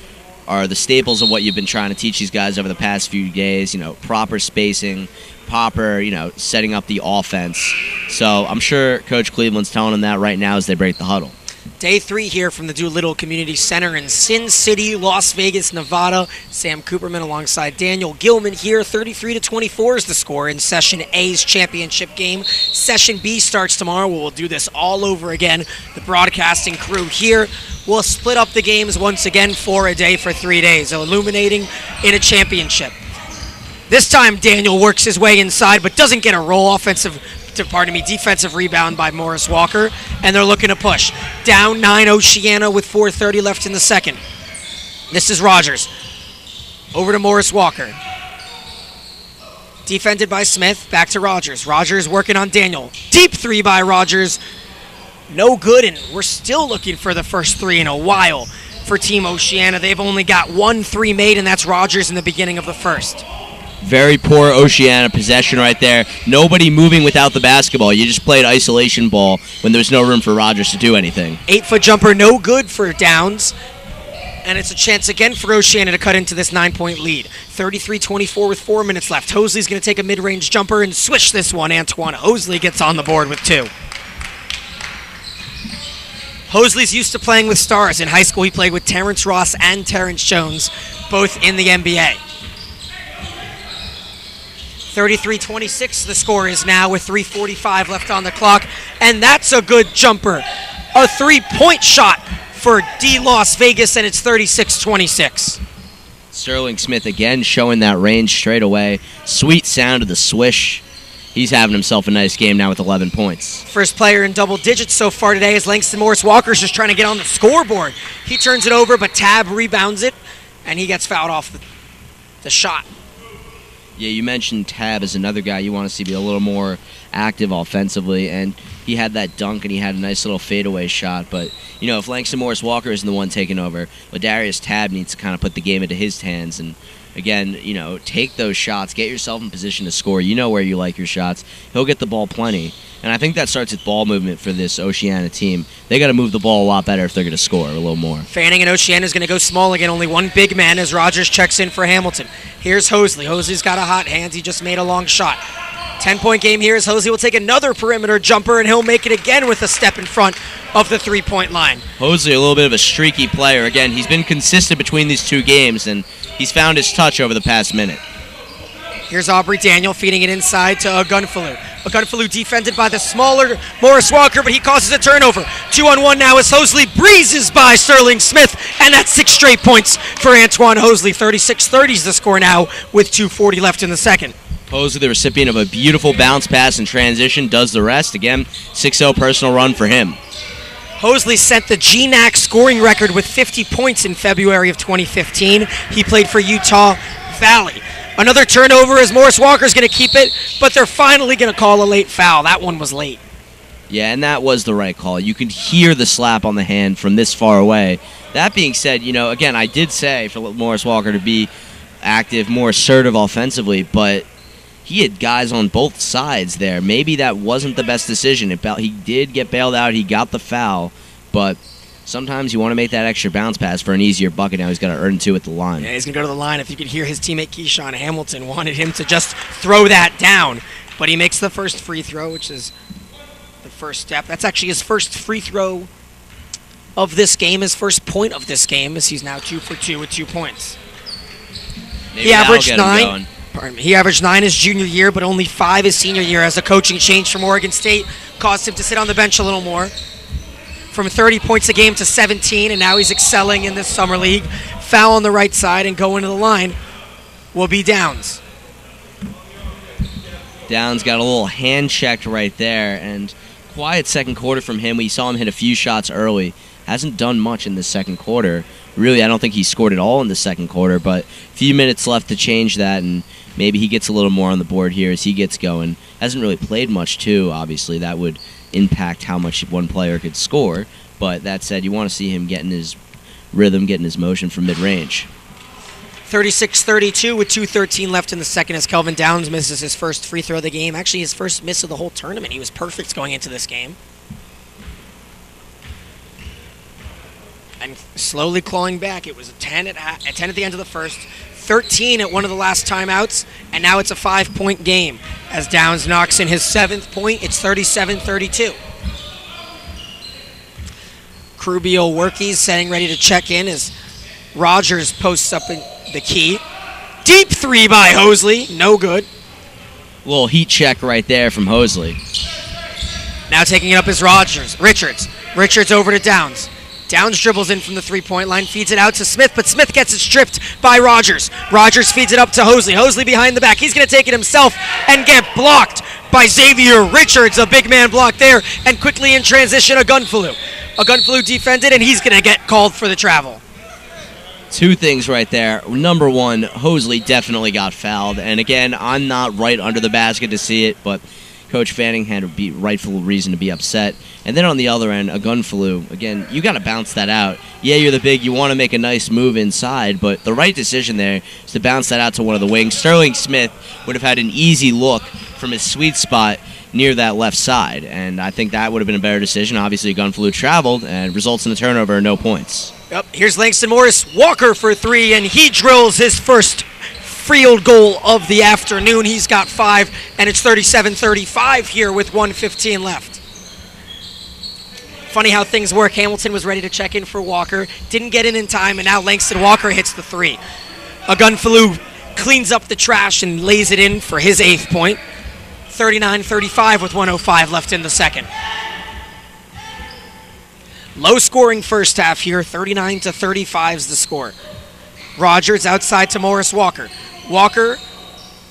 are the staples of what you've been trying to teach these guys over the past few days, proper spacing, proper, setting up the offense. So I'm sure Coach Cleveland's telling them that right now as they break the huddle. Day 3 here from the Doolittle Community Center in Sin City, Las Vegas, Nevada. Sam Cooperman alongside Daniel Gilman here. 33-24 is the score in Session A's championship game. Session B starts tomorrow. We'll do this all over again. The broadcasting crew here will split up the games once again for a day for 3 days, illuminating in a championship. This time Daniel works his way inside but doesn't get a roll. Defensive rebound by Morris Walker, and they're looking to push. Down 9 Oceania with 4:30 left in the second. This is Rogers. Over to Morris Walker. Defended by Smith, back to Rogers. Rogers working on Daniel. Deep 3 by Rogers. No good, and we're still looking for the first 3 in a while. for Team Oceania. They've only got 1 3 made, and that's Rogers in the beginning of the first. Very poor Oceania possession right there. Nobody moving without the basketball. You just played isolation ball when there's no room for Rogers to do anything. 8-foot jumper, no good for Downs. And it's a chance again for Oceania to cut into this 9-point lead. 33-24 with 4 minutes left. Hosley's going to take a mid-range jumper and swish this one. Antoine Hosley gets on the board with 2. Hosley's used to playing with stars. In high school, he played with Terrence Ross and Terrence Jones, both in the NBA. 33-26 the score is now with 3:45 left on the clock. And that's a good jumper. A 3-point shot for D Las Vegas, and it's 36-26. Sterling Smith again showing that range straight away. Sweet sound of the swish. He's having himself a nice game now with 11 points. First player in double digits so far today is Langston Morris Walker's just trying to get on the scoreboard. He turns it over, but Tab rebounds it, and he gets fouled off the shot. Yeah, you mentioned Tab as another guy you want to see be a little more active offensively, and he had that dunk and he had a nice little fadeaway shot. But, you know, if Langston Morris Walker isn't the one taking over, Ladarius Tab needs to kind of put the game into his hands and, again, you know, take those shots, get yourself in position to score. You know where you like your shots. He'll get the ball plenty. And I think that starts with ball movement for this Oceania team. They got to move the ball a lot better if they're going to score a little more. Fanning and Oceania is going to go small again. Only one big man as Rogers checks in for Hamilton. Here's Hosley. Hosley's got a hot hand. He just made a long shot. 10-point game here as Hosley will take another perimeter jumper, and he'll make it again with a step in front of the 3-point line. Hosley, a little bit of a streaky player. Again, he's been consistent between these two games, and he's found his touch over the past minute. Here's Aubrey Daniel feeding it inside to Agunfalu. Agunfalu defended by the smaller Morris Walker, but he causes a turnover. 2-on-1 now as Hosley breezes by Sterling Smith, and that's 6 straight points for Antoine Hosley. 36-30 is the score now with 2:40 left in the second. Hosley, the recipient of a beautiful bounce pass in transition, does the rest. Again, 6-0 personal run for him. Hosley set the GNAC scoring record with 50 points in February of 2015. He played for Utah Valley. Another turnover as Morris Walker's going to keep it, but they're finally going to call a late foul. That one was late. Yeah, and that was the right call. You could hear the slap on the hand from this far away. That being said, you know, again, I did say for Morris Walker to be active, more assertive offensively, but he had guys on both sides there. Maybe that wasn't the best decision. He did get bailed out. He got the foul, but sometimes you want to make that extra bounce pass for an easier bucket. Now he's got to earn 2 at the line. Yeah, he's going to go to the line. If you could hear his teammate Keyshawn Hamilton wanted him to just throw that down. But he makes the first free throw, which is the first step. That's actually his first free throw of this game, his first point of this game, as he's now 2 for 2 with 2 points. Maybe he averaged that'll get him 9. going. Pardon me. He averaged 9 his junior year, but only 5 his senior year as a coaching change from Oregon State caused him to sit on the bench a little more. From 30 points a game to 17, and now he's excelling in this summer league. Foul on the right side and going to the line will be Downs. Downs got a little hand checked right there, and quiet second quarter from him. We saw him hit a few shots early. Hasn't done much in the second quarter. Really, I don't think he scored at all in the second quarter, but a few minutes left to change that, and maybe he gets a little more on the board here as he gets going. Hasn't really played much, too, obviously. That would impact how much one player could score, but that said, you want to see him getting his rhythm, getting his motion from mid-range. 36-32 with 2:13 left in the second as Kelvin Downs misses his first free throw of the game. Actually, his first miss of the whole tournament. He was perfect going into this game. And slowly clawing back. It was a 10 at the end of the first, 13 at one of the last timeouts, and now it's a 5-point game. As Downs knocks in his 7th point, it's 37-32. Crubio Workies setting ready to check in as Rogers posts up in the key. Deep 3 by Hosley, no good. Little heat check right there from Hosley. Now taking it up is Richards. Richards over to Downs. Downs dribbles in from the 3-point line, feeds it out to Smith, but Smith gets it stripped by Rogers. Rogers feeds it up to Hosley. Hosley behind the back. He's going to take it himself and get blocked by Xavier Richards. A big man block there, and quickly in transition, Agunfalu. Agunfalu defended, and he's going to get called for the travel. 2 things right there. Number 1, Hosley definitely got fouled, and again, I'm not right under the basket to see it, but Coach Fanning had a rightful reason to be upset. And then on the other end, a Gunflu. Again, you got to bounce that out. Yeah, you're the big. You want to make a nice move inside, but the right decision there is to bounce that out to one of the wings. Sterling Smith would have had an easy look from his sweet spot near that left side, and I think that would have been a better decision. Obviously, Gunflu traveled and results in a turnover and no points. Yep. Here's Langston Morris Walker for three, and he drills his first field goal of the afternoon. He's got 5, and it's 37-35 here with 1:15 left. Funny how things work. Hamilton was ready to check in for Walker, didn't get in time, and now Langston Walker hits the 3. A Gunflu cleans up the trash and lays it in for his 8th point. 39-35 with 1:05 left in the second. Low-scoring first half here. 39-35 is the score. Rogers outside to Morris Walker. Walker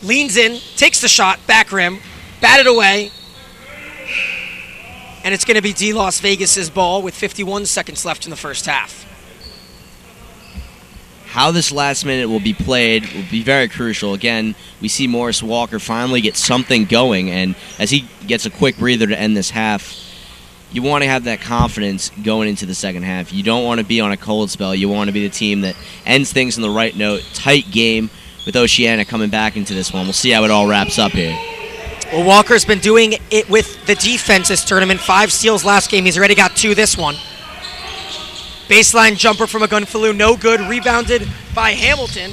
leans in, takes the shot, back rim, batted away, and it's going to be D Las Vegas's ball with 51 seconds left in the first half. How this last minute will be played will be very crucial. Again, we see Morris Walker finally get something going, and as he gets a quick breather to end this half, you want to have that confidence going into the second half. You don't want to be on a cold spell. You want to be the team that ends things on the right note. Tight game with Oceania coming back into this one. We'll see how it all wraps up here. Well, Walker's been doing it with the defense this tournament. 5 steals last game. He's already got 2 this one. Baseline jumper from a Gunflu, no good. Rebounded by Hamilton,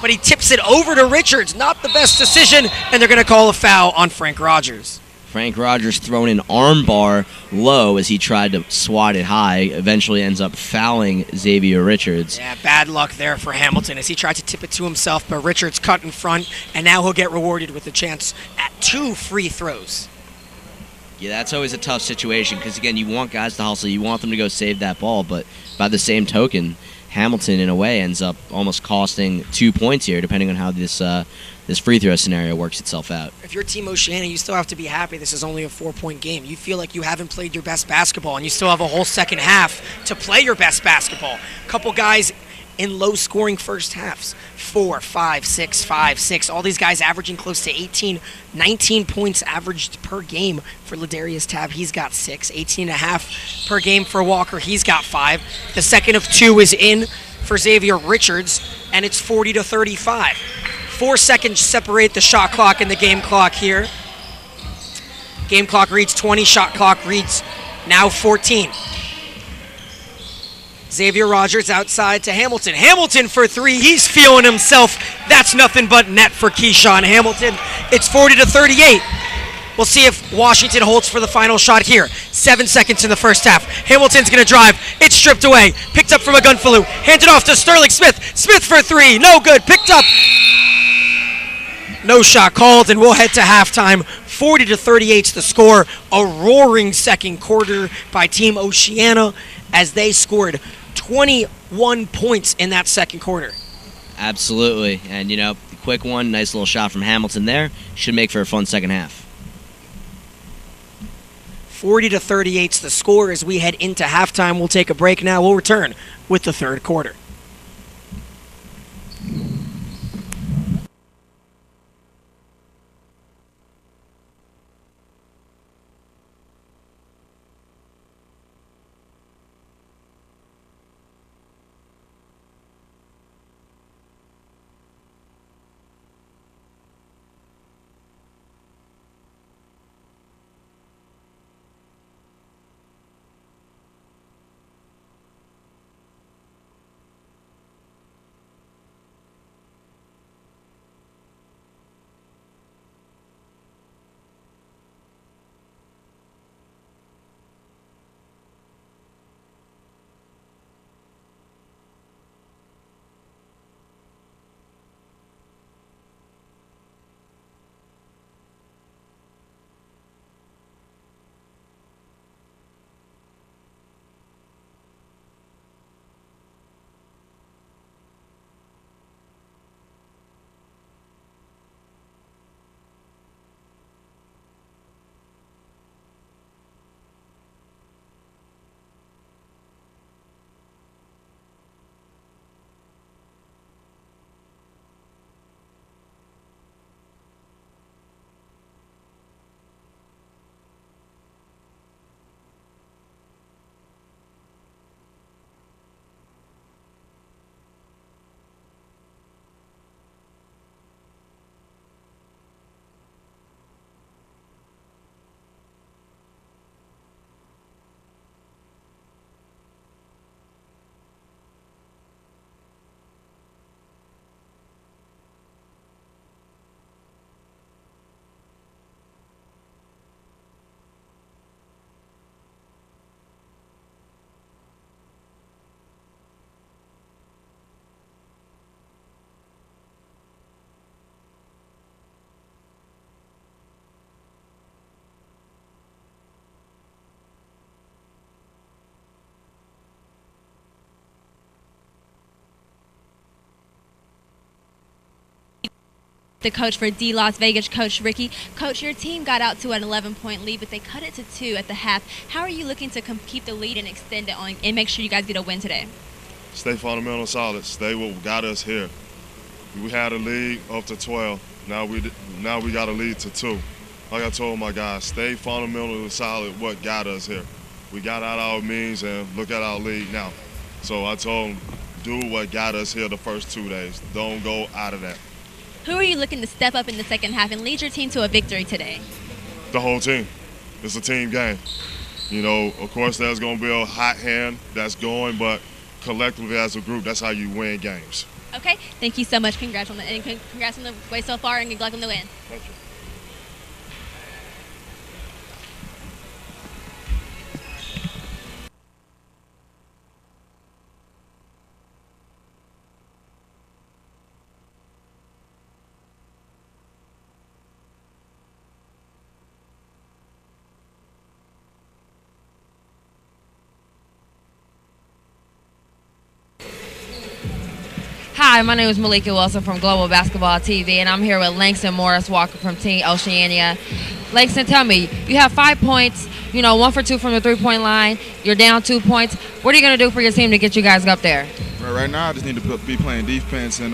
but he tips it over to Richards. Not the best decision, and they're going to call a foul on Frank Rogers. Frank Rogers thrown an arm bar low as he tried to swat it high. Eventually ends up fouling Xavier Richards. Yeah, bad luck there for Hamilton as he tried to tip it to himself, but Richards cut in front, and now he'll get rewarded with a chance at 2 free throws. Yeah, that's always a tough situation because, again, you want guys to hustle. You want them to go save that ball, but by the same token, Hamilton, in a way, ends up almost costing 2 points here, depending on how this free throw scenario works itself out. If you're Team Oceania, you still have to be happy this is only a 4-point game. You feel like you haven't played your best basketball, and you still have a whole second half to play your best basketball. A couple guys in low-scoring first halves. 4, 5, 6, 5, 6. All these guys averaging close to 18, 19 points averaged per game for Ladarius Tab. He's got 6. 18.5 per game for Walker. He's got 5. The second of 2 is in for Xavier Richards, and it's 40-35. 4 seconds separate the shot clock and the game clock here. Game clock reads 20. Shot clock reads now 14. Xavier Rogers outside to Hamilton. Hamilton for 3. He's feeling himself. That's nothing but net for Keyshawn Hamilton. It's 40-38. We'll see if Washington holds for the final shot here. 7 seconds in the first half. Hamilton's going to drive. It's stripped away. Picked up from a Gunflu. Handed off to Sterling Smith. Smith for 3. No good. Picked up. No shot called, and we'll head to halftime. 40-38 is the score. A roaring second quarter by Team Oceania as they scored 21 points in that second quarter. Absolutely. And, quick one, nice little shot from Hamilton there. Should make for a fun second half. 40-38 is the score as we head into halftime. We'll take a break now. We'll return with the third quarter. The coach for D Las Vegas, Coach Ricky. Coach, your team got out to an 11-point lead, but they cut it to 2 at the half. How are you looking to keep the lead and extend it on and make sure you guys get a win today? Stay fundamental solid. Stay what got us here. We had a lead up to 12. Now we got a lead to 2. Like I told my guys, stay fundamentally solid what got us here. We got out our means and look at our lead now. So I told them, do what got us here the first 2 days. Don't go out of that. Who are you looking to step up in the second half and lead your team to a victory today? The whole team. It's a team game. You know, of course, there's going to be a hot hand that's going, but collectively as a group, that's how you win games. Okay, thank you so much. Congrats on the way so far, and good luck on the win. Thank you. Hi, my name is Malika Wilson from Global Basketball TV, and I'm here with Langston Morris Walker from Team Oceania. Langston, tell me, you have 5 points, 1 for 2 from the three-point line. You're down 2 points. What are you going to do for your team to get you guys up there? Right now, I just need to be playing defense and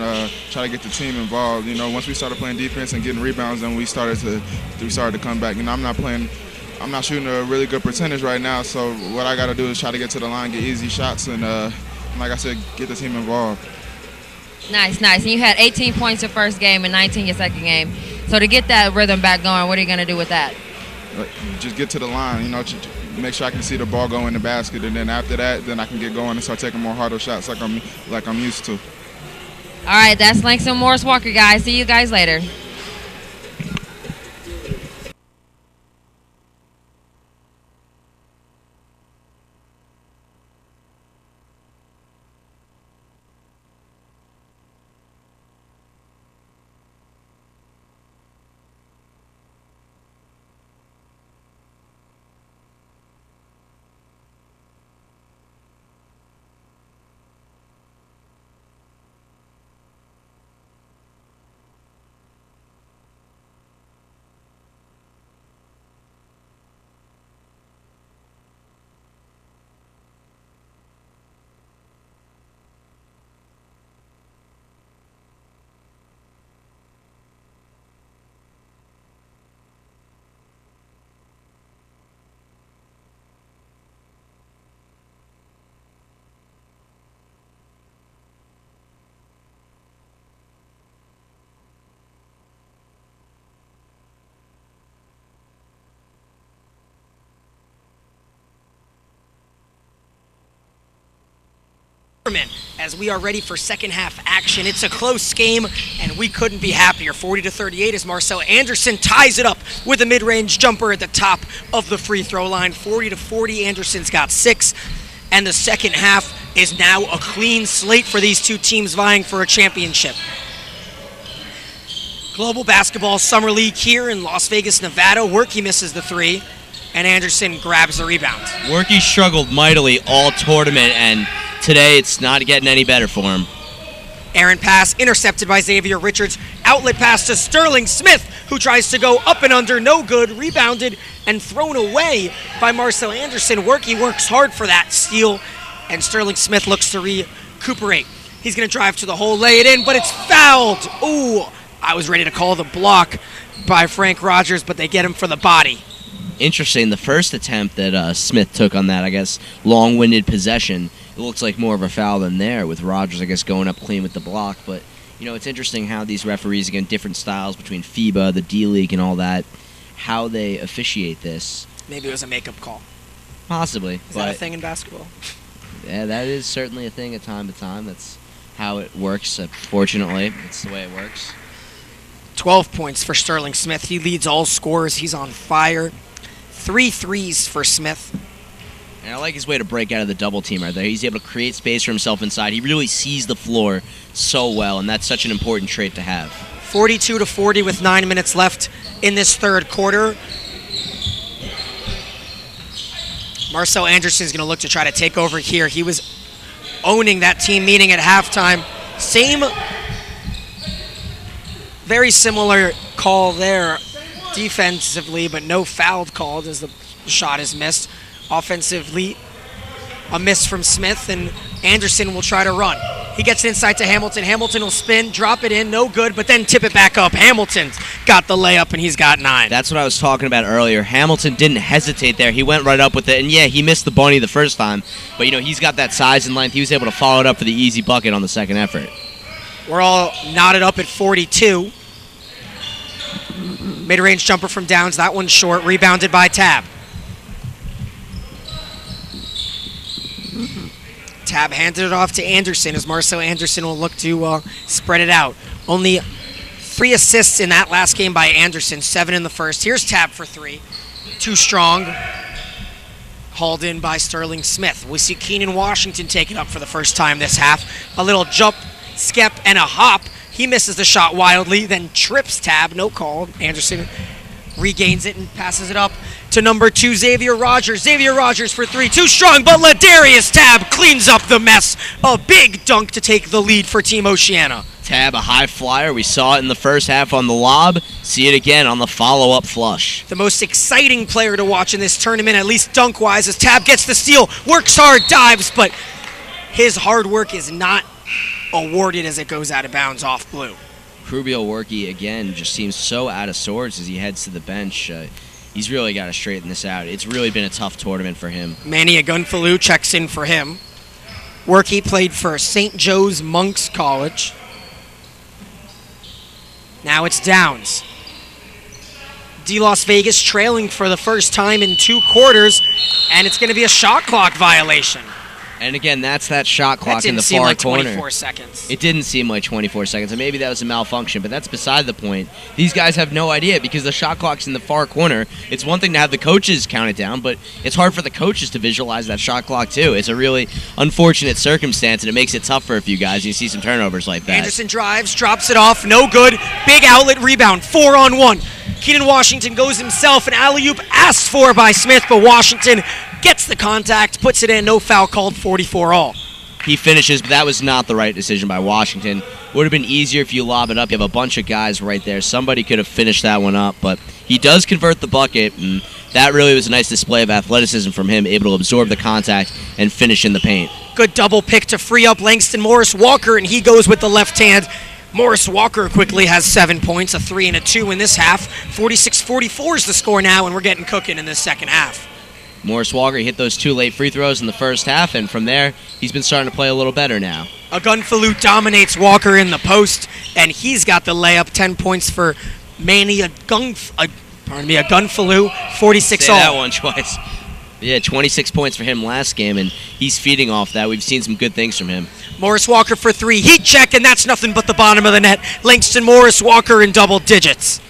try to get the team involved. Once we started playing defense and getting rebounds, then we started to come back. I'm not shooting a really good percentage right now. So what I got to do is try to get to the line, get easy shots, and like I said, get the team involved. Nice. And you had 18 points your first game and 19 your second game. So to get that rhythm back going, what are you going to do with that? Just get to the line, make sure I can see the ball go in the basket, and then after that, then I can get going and start taking more harder shots like I'm used to. All right, that's Langston Morris Walker, guys. See you guys later. As we are ready for second half action. It's a close game, and we couldn't be happier. 40-38 as Marcel Anderson ties it up with a mid-range jumper at the top of the free throw line. 40-40, Anderson's got 6, and the second half is now a clean slate for these two teams vying for a championship. Global Basketball Summer League here in Las Vegas, Nevada. Workey misses the 3, and Anderson grabs the rebound. Workey struggled mightily all tournament, and today it's not getting any better for him. Aaron pass intercepted by Xavier Richards. Outlet pass to Sterling Smith, who tries to go up and under, no good. Rebounded and thrown away by Marcel Anderson. Workey works hard for that steal, and Sterling Smith looks to recuperate. He's going to drive to the hole, lay it in, but it's fouled. Ooh, I was ready to call the block by Frank Rogers, but they get him for the body. Interesting, the first attempt that Smith took on that, I guess, long-winded possession, it looks like more of a foul than there, with Rogers, I guess, going up clean with the block. But, it's interesting how these referees, again, different styles between FIBA, the D-League, and all that, how they officiate this. Maybe it was a makeup call. Possibly. Is that a thing in basketball? Yeah, that is certainly a thing at time to time. That's how it works, fortunately. It's the way it works. 12 points for Sterling Smith. He leads all scorers. He's on fire. 3 threes for Smith. And I like his way to break out of the double team right there. He's able to create space for himself inside. He really sees the floor so well, and that's such an important trait to have. 42-40 with 9 minutes left in this third quarter. Marcel Anderson's going to look to try to take over here. He was owning that team meeting at halftime. Same Very similar call there defensively, but no foul called as the shot is missed. Offensively, a miss from Smith, and Anderson will try to run. He gets inside to Hamilton. Hamilton will spin, drop it in, no good, but then tip it back up. Hamilton's got the layup, and he's got 9. That's what I was talking about earlier. Hamilton didn't hesitate there. He went right up with it, and yeah, he missed the bunny the first time, but he's got that size and length. He was able to follow it up for the easy bucket on the second effort. We're all knotted up at 42. Mid-range jumper from Downs. That one's short. Rebounded by Tab. Tab handed it off to Anderson as Marcel Anderson will look to spread it out. Only 3 assists in that last game by Anderson, 7 in the first. Here's Tab for 3. Too strong. Hauled in by Sterling Smith. We see Keenan Washington take it up for the first time this half. A little jump, skip, and a hop. He misses the shot wildly, then trips Tab. No call. Anderson regains it and passes it up to number 2, Xavier Rogers. Xavier Rogers for 3. Too strong, but Ladarius Tab cleans up the mess. A big dunk to take the lead for Team Oceania. Tab, a high flyer. We saw it in the first half on the lob. See it again on the follow-up flush. The most exciting player to watch in this tournament, at least dunk-wise, as Tab gets the steal, works hard, dives, but his hard work is not awarded as it goes out of bounds off blue. Rubio Workey, again, just seems so out of sorts as he heads to the bench. He's really got to straighten this out. It's really been a tough tournament for him. Manny Agunfalu checks in for him. Workey played for St. Joe's Monks College. Now it's Downs. D Las Vegas trailing for the first time in 2 quarters, and it's going to be a shot clock violation. And again, that's that shot clock in the far corner. That didn't seem like 24 seconds. It didn't seem like 24 seconds, and maybe that was a malfunction, but that's beside the point. These guys have no idea because the shot clock's in the far corner. It's one thing to have the coaches count it down, but it's hard for the coaches to visualize that shot clock too. It's a really unfortunate circumstance, and it makes it tough for a few guys. You see some turnovers like that. Anderson drives, drops it off, no good. Big outlet rebound, 4-on-1. Keenan Washington goes himself, an alley-oop asked for by Smith, but Washington gets the contact, puts it in, no foul called, 44-all. He finishes, but that was not the right decision by Washington. Would have been easier if you lob it up. You have a bunch of guys right there. Somebody could have finished that one up, but he does convert the bucket, and that really was a nice display of athleticism from him, able to absorb the contact and finish in the paint. Good double pick to free up Langston Morris Walker, and he goes with the left hand. Morris Walker quickly has 7 points, a 3 and a 2 in this half. 46-44 is the score now, and we're getting cooking in this second half. Morris Walker hit those 2 late free throws in the first half, and from there, he's been starting to play a little better now. Agunfalu dominates Walker in the post, and he's got the layup. 10 points for Manny Agunfalu, 46-all. Say that one twice. Yeah, 26 points for him last game, and he's feeding off that. We've seen some good things from him. Morris Walker for 3. Heat check, and that's nothing but the bottom of the net. Langston Morris Walker in double digits.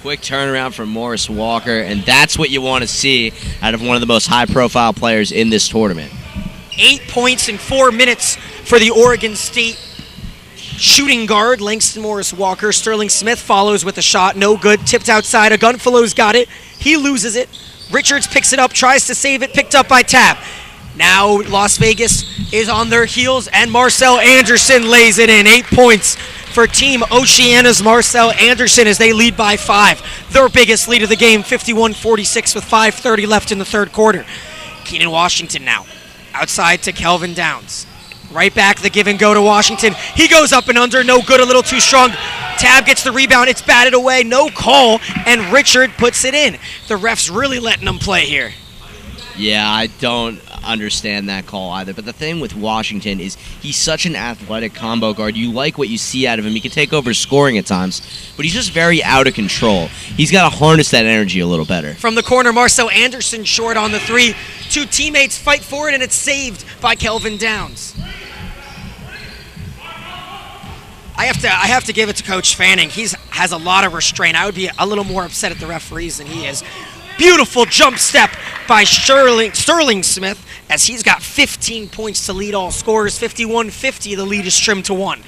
Quick turnaround from Morris Walker, and that's what you want to see out of one of the most high-profile players in this tournament. 8 points in 4 minutes for the Oregon State shooting guard, Langston Morris Walker. Sterling Smith follows with a shot, no good. Tipped outside, Agunfalu's got it. He loses it. Richards picks it up, tries to save it, picked up by Tab. Now Las Vegas is on their heels, and Marcel Anderson lays it in. 8 points for Team Oceania's Marcel Anderson as they lead by 5. Their biggest lead of the game, 51-46 with 5:30 left in the third quarter. Keenan Washington now, outside to Kelvin Downs. Right back, the give and go to Washington. He goes up and under, no good, a little too strong. Tab gets the rebound, it's batted away, no call, and Richard puts it in. The ref's really letting them play here. Yeah, I don't understand that call either. But the thing with Washington is he's such an athletic combo guard. You like what you see out of him. He can take over scoring at times, but he's just very out of control. He's got to harness that energy a little better. From the corner, Marcel Anderson short on the 3. 2 teammates fight for it, and it's saved by Kelvin Downs. I have to give it to Coach Fanning. He has a lot of restraint. I would be a little more upset at the referees than he is. Beautiful jump step by Sterling Smith as he's got 15 points to lead all scorers. 51-50, the lead is trimmed to 1.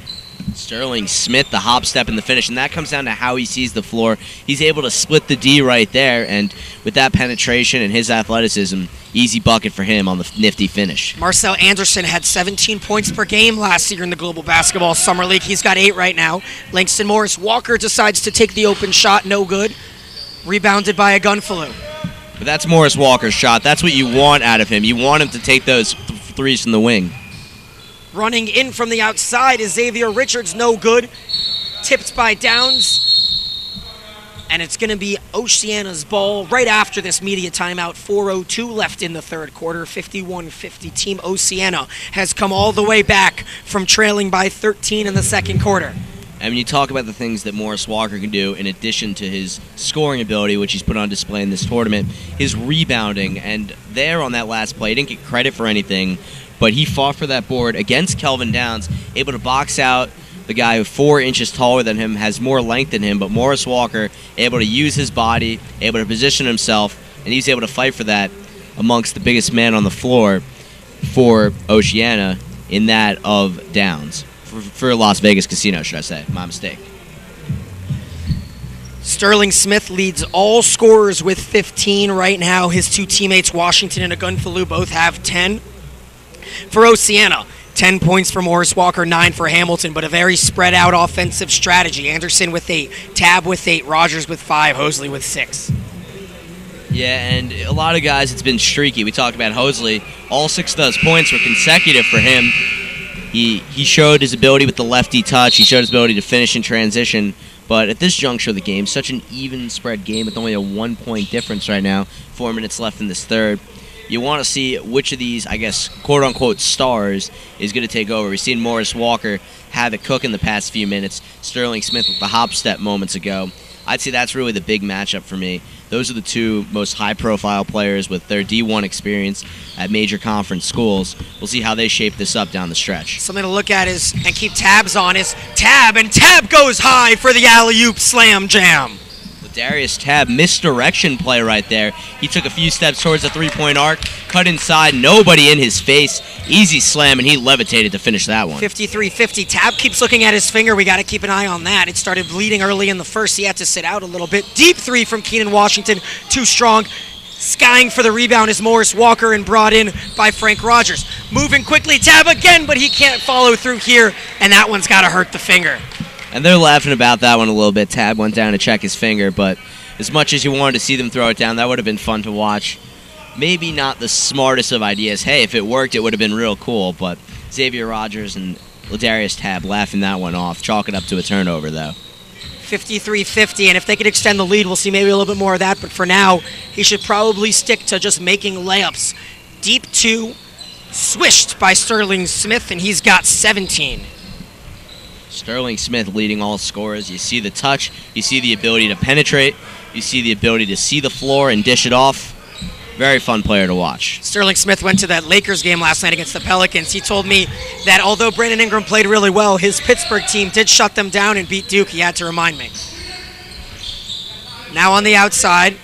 Sterling Smith, the hop step and the finish, and that comes down to how he sees the floor. He's able to split the D right there, and with that penetration and his athleticism, easy bucket for him on the nifty finish. Marcel Anderson had 17 points per game last year in the Global Basketball Summer League. He's got 8 right now. Langston Morris Walker decides to take the open shot, no good. Rebounded by a Gunfaloo. But that's Morris Walker's shot. That's what you want out of him. You want him to take those threes from the wing. Running in from the outside is Xavier Richards, no good. Tipped by Downs. And it's going to be Oceania's ball right after this media timeout. 4:02 left in the third quarter, 51-50. Team Oceania has come all the way back from trailing by 13 in the second quarter. And when you talk about the things that Morris Walker can do, in addition to his scoring ability, which he's put on display in this tournament, his rebounding, and there on that last play, he didn't get credit for anything, but he fought for that board against Kelvin Downs, able to box out the guy who 4 inches taller than him, has more length than him, but Morris Walker able to use his body, able to position himself, and he's able to fight for that amongst the biggest man on the floor for Oceania in that of Downs. For Las Vegas Casino, should I say. My mistake. Sterling Smith leads all scorers with 15 right now. His 2 teammates, Washington and Gunfaloo, both have 10. For Oceania, 10 points for Morris Walker, 9 for Hamilton, but a very spread out offensive strategy. Anderson with 8, Tab with 8, Rogers with 5, Hosley with 6. Yeah, and a lot of guys, it's been streaky. We talked about Hosley. All 6 of those points were consecutive for him. He showed his ability with the lefty touch. He showed his ability to finish in transition. But at this juncture of the game, such an even spread game with only a 1-point difference right now, 4 minutes left in this third. You want to see which of these, I guess, quote-unquote stars is going to take over. We've seen Morris Walker have it cook in the past few minutes. Sterling Smith with the hop step moments ago. I'd say that's really the big matchup for me. Those are the 2 most high-profile players with their D1 experience at major conference schools. We'll see how they shape this up down the stretch. Something to look at is, and keep tabs on, is Tab, and Tab goes high for the alley-oop slam jam. Darius Tab, misdirection play right there. He took a few steps towards the three-point arc, cut inside, nobody in his face. Easy slam, and he levitated to finish that one. 53-50. Tab keeps looking at his finger. We got to keep an eye on that. It started bleeding early in the first. He had to sit out a little bit. Deep 3 from Keenan Washington. Too strong. Skying for the rebound is Morris Walker and brought in by Frank Rogers. Moving quickly, Tab again, but he can't follow through here, and that one's got to hurt the finger. And they're laughing about that one a little bit. Tab went down to check his finger, but as much as you wanted to see them throw it down, that would have been fun to watch. Maybe not the smartest of ideas. Hey, if it worked, it would have been real cool, but Xavier Rogers and Darius Tab laughing that one off. Chalk it up to a turnover, though. 53-50, and if they could extend the lead, we'll see maybe a little bit more of that, but for now, he should probably stick to just making layups. Deep 2, swished by Sterling Smith, and he's got 17. Sterling Smith leading all scorers. You see the touch, you see the ability to penetrate, you see the ability to see the floor and dish it off. Very fun player to watch. Sterling Smith went to that Lakers game last night against the Pelicans. He told me that although Brandon Ingram played really well, his Pittsburgh team did shut them down and beat Duke. He had to remind me. Now on the outside,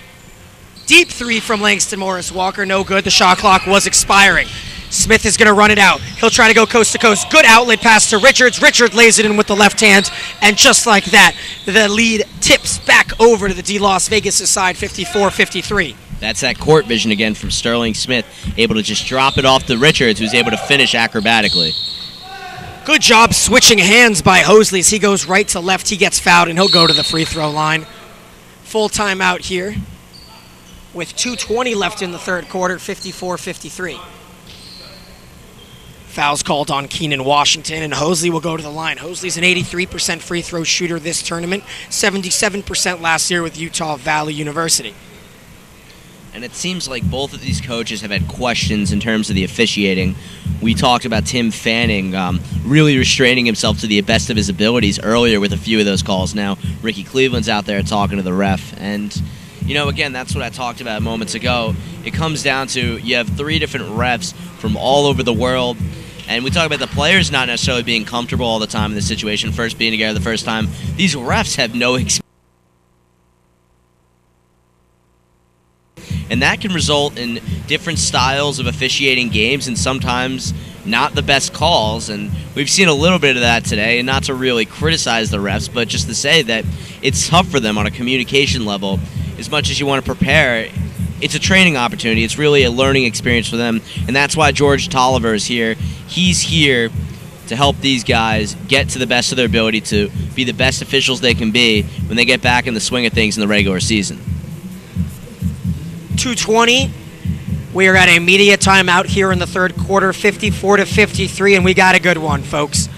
deep 3 from Langston Morris Walker, no good. The shot clock was expiring. Smith is going to run it out. He'll try to go coast to coast. Good outlet pass to Richards. Richard lays it in with the left hand. And just like that, the lead tips back over to the D Las Vegas side, 54-53. That's that court vision again from Sterling Smith, able to just drop it off to Richards, who's able to finish acrobatically. Good job switching hands by Hosley as he goes right to left. He gets fouled, and he'll go to the free throw line. Full timeout here with 2:20 left in the third quarter, 54-53. Fouls called on Keenan Washington, and Hosley will go to the line. Hosley's an 83% free throw shooter this tournament, 77% last year with Utah Valley University. And it seems like both of these coaches have had questions in terms of the officiating. We talked about Tim Fanning really restraining himself to the best of his abilities earlier with a few of those calls. Now, Ricky Cleveland's out there talking to the ref. And, you know, again, that's what I talked about moments ago. It comes down to you have 3 different refs from all over the world. And we talk about the players not necessarily being comfortable all the time in this situation, first being together the first time. These refs have no experience. And that can result in different styles of officiating games, and sometimes not the best calls, and we've seen a little bit of that today, and not to really criticize the refs, but just to say that it's tough for them on a communication level. As much as you want to prepare, it's a training opportunity. It's really a learning experience for them, and that's why George Tolliver is here. He's here to help these guys get to the best of their ability to be the best officials they can be when they get back in the swing of things in the regular season. 2:20. We are at a media timeout here in the third quarter, 54-53, and we got a good one, folks.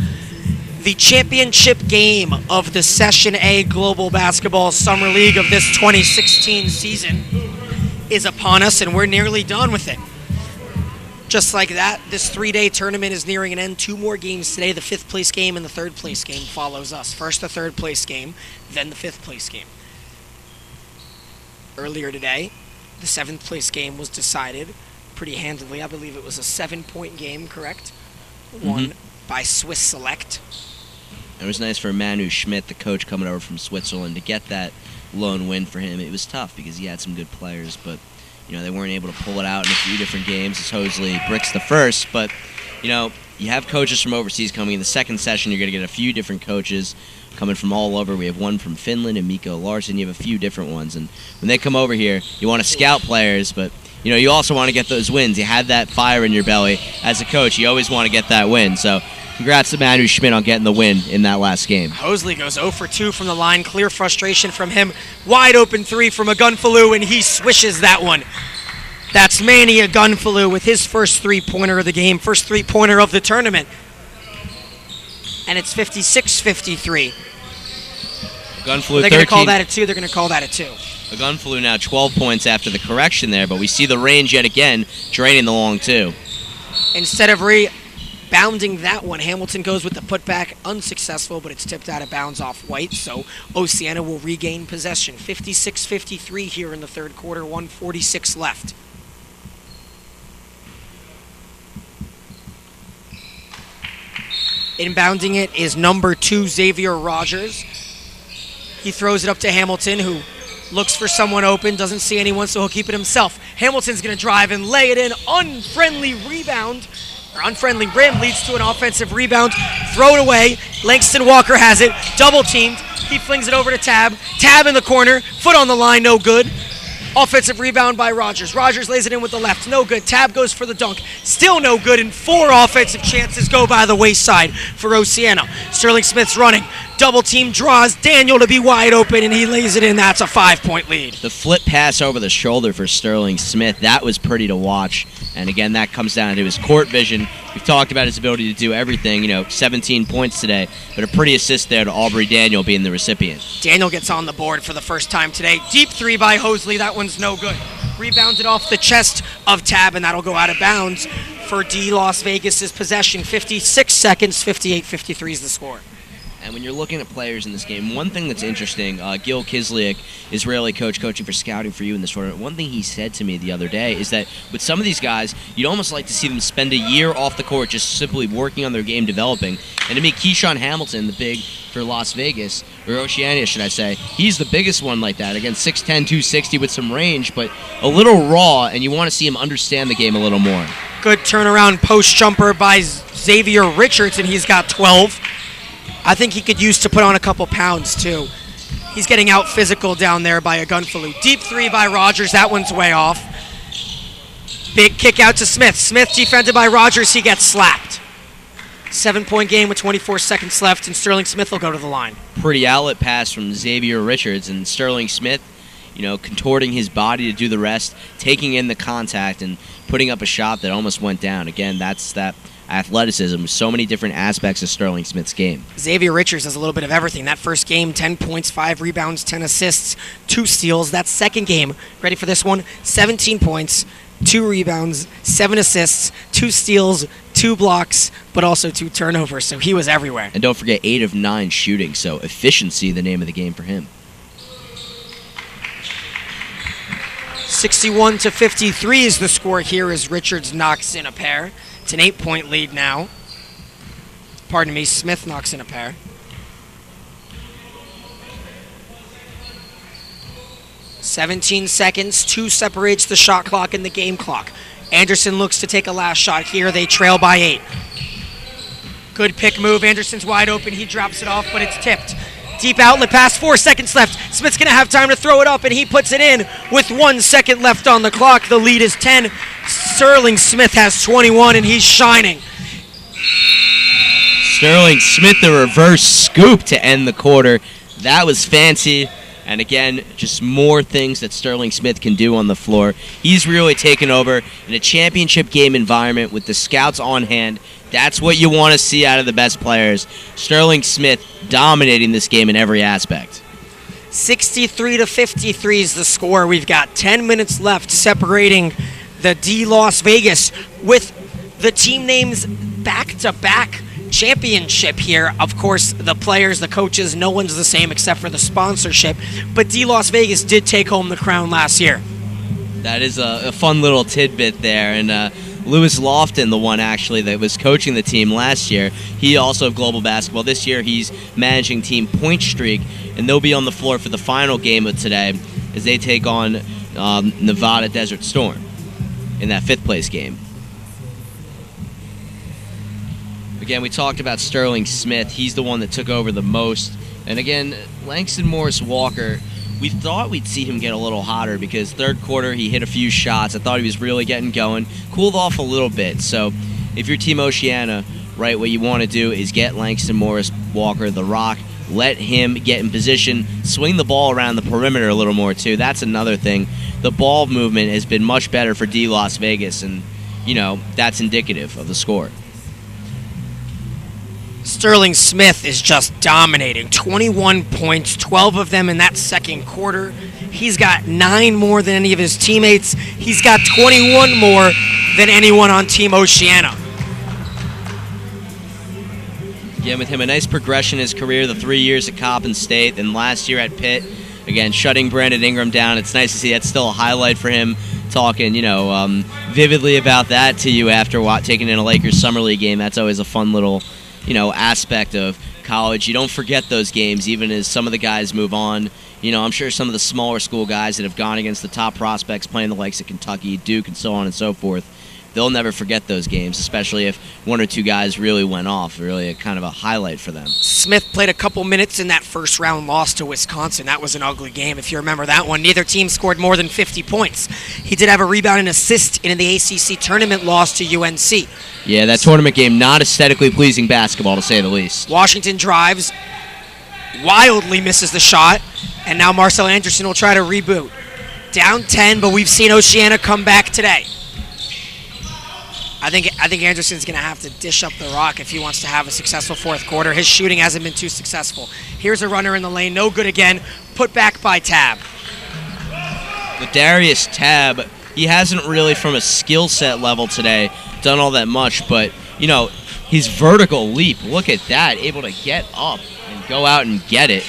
The championship game of the Session A Global Basketball Summer League of this 2016 season is upon us, and we're nearly done with it. Just like that, this 3-day tournament is nearing an end. 2 more games today. The 5th place game and the 3rd place game follows us. First the 3rd place game, then the 5th place game. Earlier today, the 7th place game was decided pretty handily. I believe it was a 7-point game, correct? Won by Swiss Select. It was nice for Manu Schmidt, the coach coming over from Switzerland, to get that lone win for him. It was tough because he had some good players, but they weren't able to pull it out in a few different games. As Hosley bricks the first, but you have coaches from overseas coming in the second session. You're going to get a few different coaches coming from all over. We have one from Finland and Mikko Larson. You have a few different ones, and when they come over here, you want to scout players, but you also want to get those wins. You had that fire in your belly as a coach. You always want to get that win. So congrats to Manu Schmidt on getting the win in that last game. Hosley goes 0 for 2 from the line. Clear frustration from him. Wide open 3 from Agunfalu, and he swishes that one. That's Manny Agunfalu with his first 3-pointer of the game, first 3-pointer of the tournament. And it's 56-53. Agunfalu, they're going to call that a 2. They're going to call that a 2. Agunfalu now 12 points after the correction there, but we see the range yet again, draining the long 2. Instead of rebounding that one, Hamilton goes with the putback, unsuccessful, but it's tipped out of bounds off White, so Oceania will regain possession. 56-53 here in the third quarter, 1:46 left. Inbounding it is number 2, Xavier Rogers. He throws it up to Hamilton, who looks for someone open, doesn't see anyone, so he'll keep it himself. Hamilton's going to drive and lay it in. Unfriendly rebound, or unfriendly rim leads to an offensive rebound. Throw it away. Langston Walker has it. Double teamed. He flings it over to Tab. Tab in the corner. Foot on the line, no good. Offensive rebound by Rogers. Rogers lays it in with the left. No good. Tab goes for the dunk. Still no good, and 4 offensive chances go by the wayside for Oceania. Sterling Smith's running. Double team draws Daniel to be wide open, and he lays it in. That's a 5-point lead. The flip pass over the shoulder for Sterling Smith, that was pretty to watch. And again, that comes down to his court vision. We've talked about his ability to do everything, 17 points today, but a pretty assist there to Aubrey Daniel being the recipient. Daniel gets on the board for the first time today. Deep 3 by Hosley. That one's no good. Rebounded off the chest of Tab, and that'll go out of bounds for D Las Vegas' possession. 56 seconds, 58-53 is the score. And when you're looking at players in this game, one thing that's interesting, Gil Kisliak, Israeli coach coaching for scouting for you in this tournament, one thing he said to me the other day is that with some of these guys, you'd almost like to see them spend a year off the court just simply working on their game, developing. And to me, Keyshawn Hamilton, the big for Las Vegas, or Oceania, should I say, he's the biggest one like that. Again, 6'10", 260 with some range, but a little raw, and you want to see him understand the game a little more. Good turnaround post jumper by Xavier Richards, and he's got 12. I think he could use to put on a couple pounds, too. He's getting out physical down there by Agunfalu. Deep 3 by Rogers. That one's way off. Big kick out to Smith. Smith defended by Rogers. He gets slapped. 7-point game with 24 seconds left, and Sterling Smith will go to the line. Pretty outlet pass from Xavier Richards, and Sterling Smith, contorting his body to do the rest, taking in the contact, and putting up a shot that almost went down. Again, that's that athleticism, so many different aspects of Sterling Smith's game. Xavier Richards has a little bit of everything. That first game, 10 points, 5 rebounds, 10 assists, 2 steals. That second game, ready for this one? 17 points, 2 rebounds, 7 assists, 2 steals, 2 blocks, but also 2 turnovers, so he was everywhere. And don't forget, 8 of 9 shooting, so efficiency, the name of the game for him. 61-53 is the score here as Richards knocks in a pair. It's an 8-point lead now. Pardon me, Smith knocks in a pair. "17 seconds, 2 separates the shot clock and the game clock. Anderson looks to take a last shot here. They trail by 8. Good pick move. Anderson's wide open. He drops it off, but it's tipped. Deep outlet pass, 4 seconds left. Smith's going to have time to throw it up, and he puts it in with 1 second left on the clock. The lead is 10. Sterling Smith has 21, and he's shining. Sterling Smith, the reverse scoop to end the quarter. That was fancy. And again, just more things that Sterling Smith can do on the floor. He's really taken over in a championship game environment with the scouts on hand. That's what you want to see out of the best players. Sterling Smith dominating this game in every aspect. 63-53 is the score. We've got 10 minutes left separating the D Las Vegas with the team names back-to-back championship here. Of course, the players, the coaches, no one's the same except for the sponsorship. But D Las Vegas did take home the crown last year. That is a fun little tidbit there. And Lewis Lofton, the one actually that was coaching the team last year, he also of Global Basketball. This year he's managing Team Point Streak, and they'll be on the floor for the final game of today as they take on Nevada Desert Storm in that 5th place game. Again, we talked about Sterling Smith. He's the one that took over the most. And again, Langston Morris Walker, we thought we'd see him get a little hotter because 3rd quarter he hit a few shots. I thought he was really getting going. Cooled off a little bit. So if you're Team Oceania, right, what you want to do is get Langston Morris Walker the rock. Let him get in position. Swing the ball around the perimeter a little more, too. That's another thing. The ball movement has been much better for D Las Vegas, and, you know, that's indicative of the score. Sterling Smith is just dominating. 21 points, 12 of them in that 2nd quarter. He's got 9 more than any of his teammates. He's got 21 more than anyone on Team Oceania. Again, with him, a nice progression in his career, the 3 years at Coppin State, then last year at Pitt. Again, shutting Brandon Ingram down. It's nice to see that's still a highlight for him. Talking, vividly about that to you after taking in a Lakers Summer League game. That's always a fun little aspect of college. You don't forget those games, even as some of the guys move on. I'm sure some of the smaller school guys that have gone against the top prospects playing the likes of Kentucky, Duke, and so on and so forth, they'll never forget those games, especially if 1 or 2 guys really went off. Really a kind of a highlight for them. Smith played a couple minutes in that first-round loss to Wisconsin. That was an ugly game, if you remember that one. Neither team scored more than 50 points. He did have a rebound and assist in the ACC tournament loss to UNC. Yeah, that tournament game, not aesthetically pleasing basketball, to say the least. Washington drives, wildly misses the shot, and now Marcel Anderson will try to reboot. Down 10, but we've seen Oceania come back today. I think Anderson's going to have to dish up the rock if he wants to have a successful 4th quarter. His shooting hasn't been too successful. Here's a runner in the lane, no good again. Put back by Tab. Darius Tab, he hasn't really, from a skill set level today, done all that much, but, his vertical leap, look at that, able to get up and go out and get it.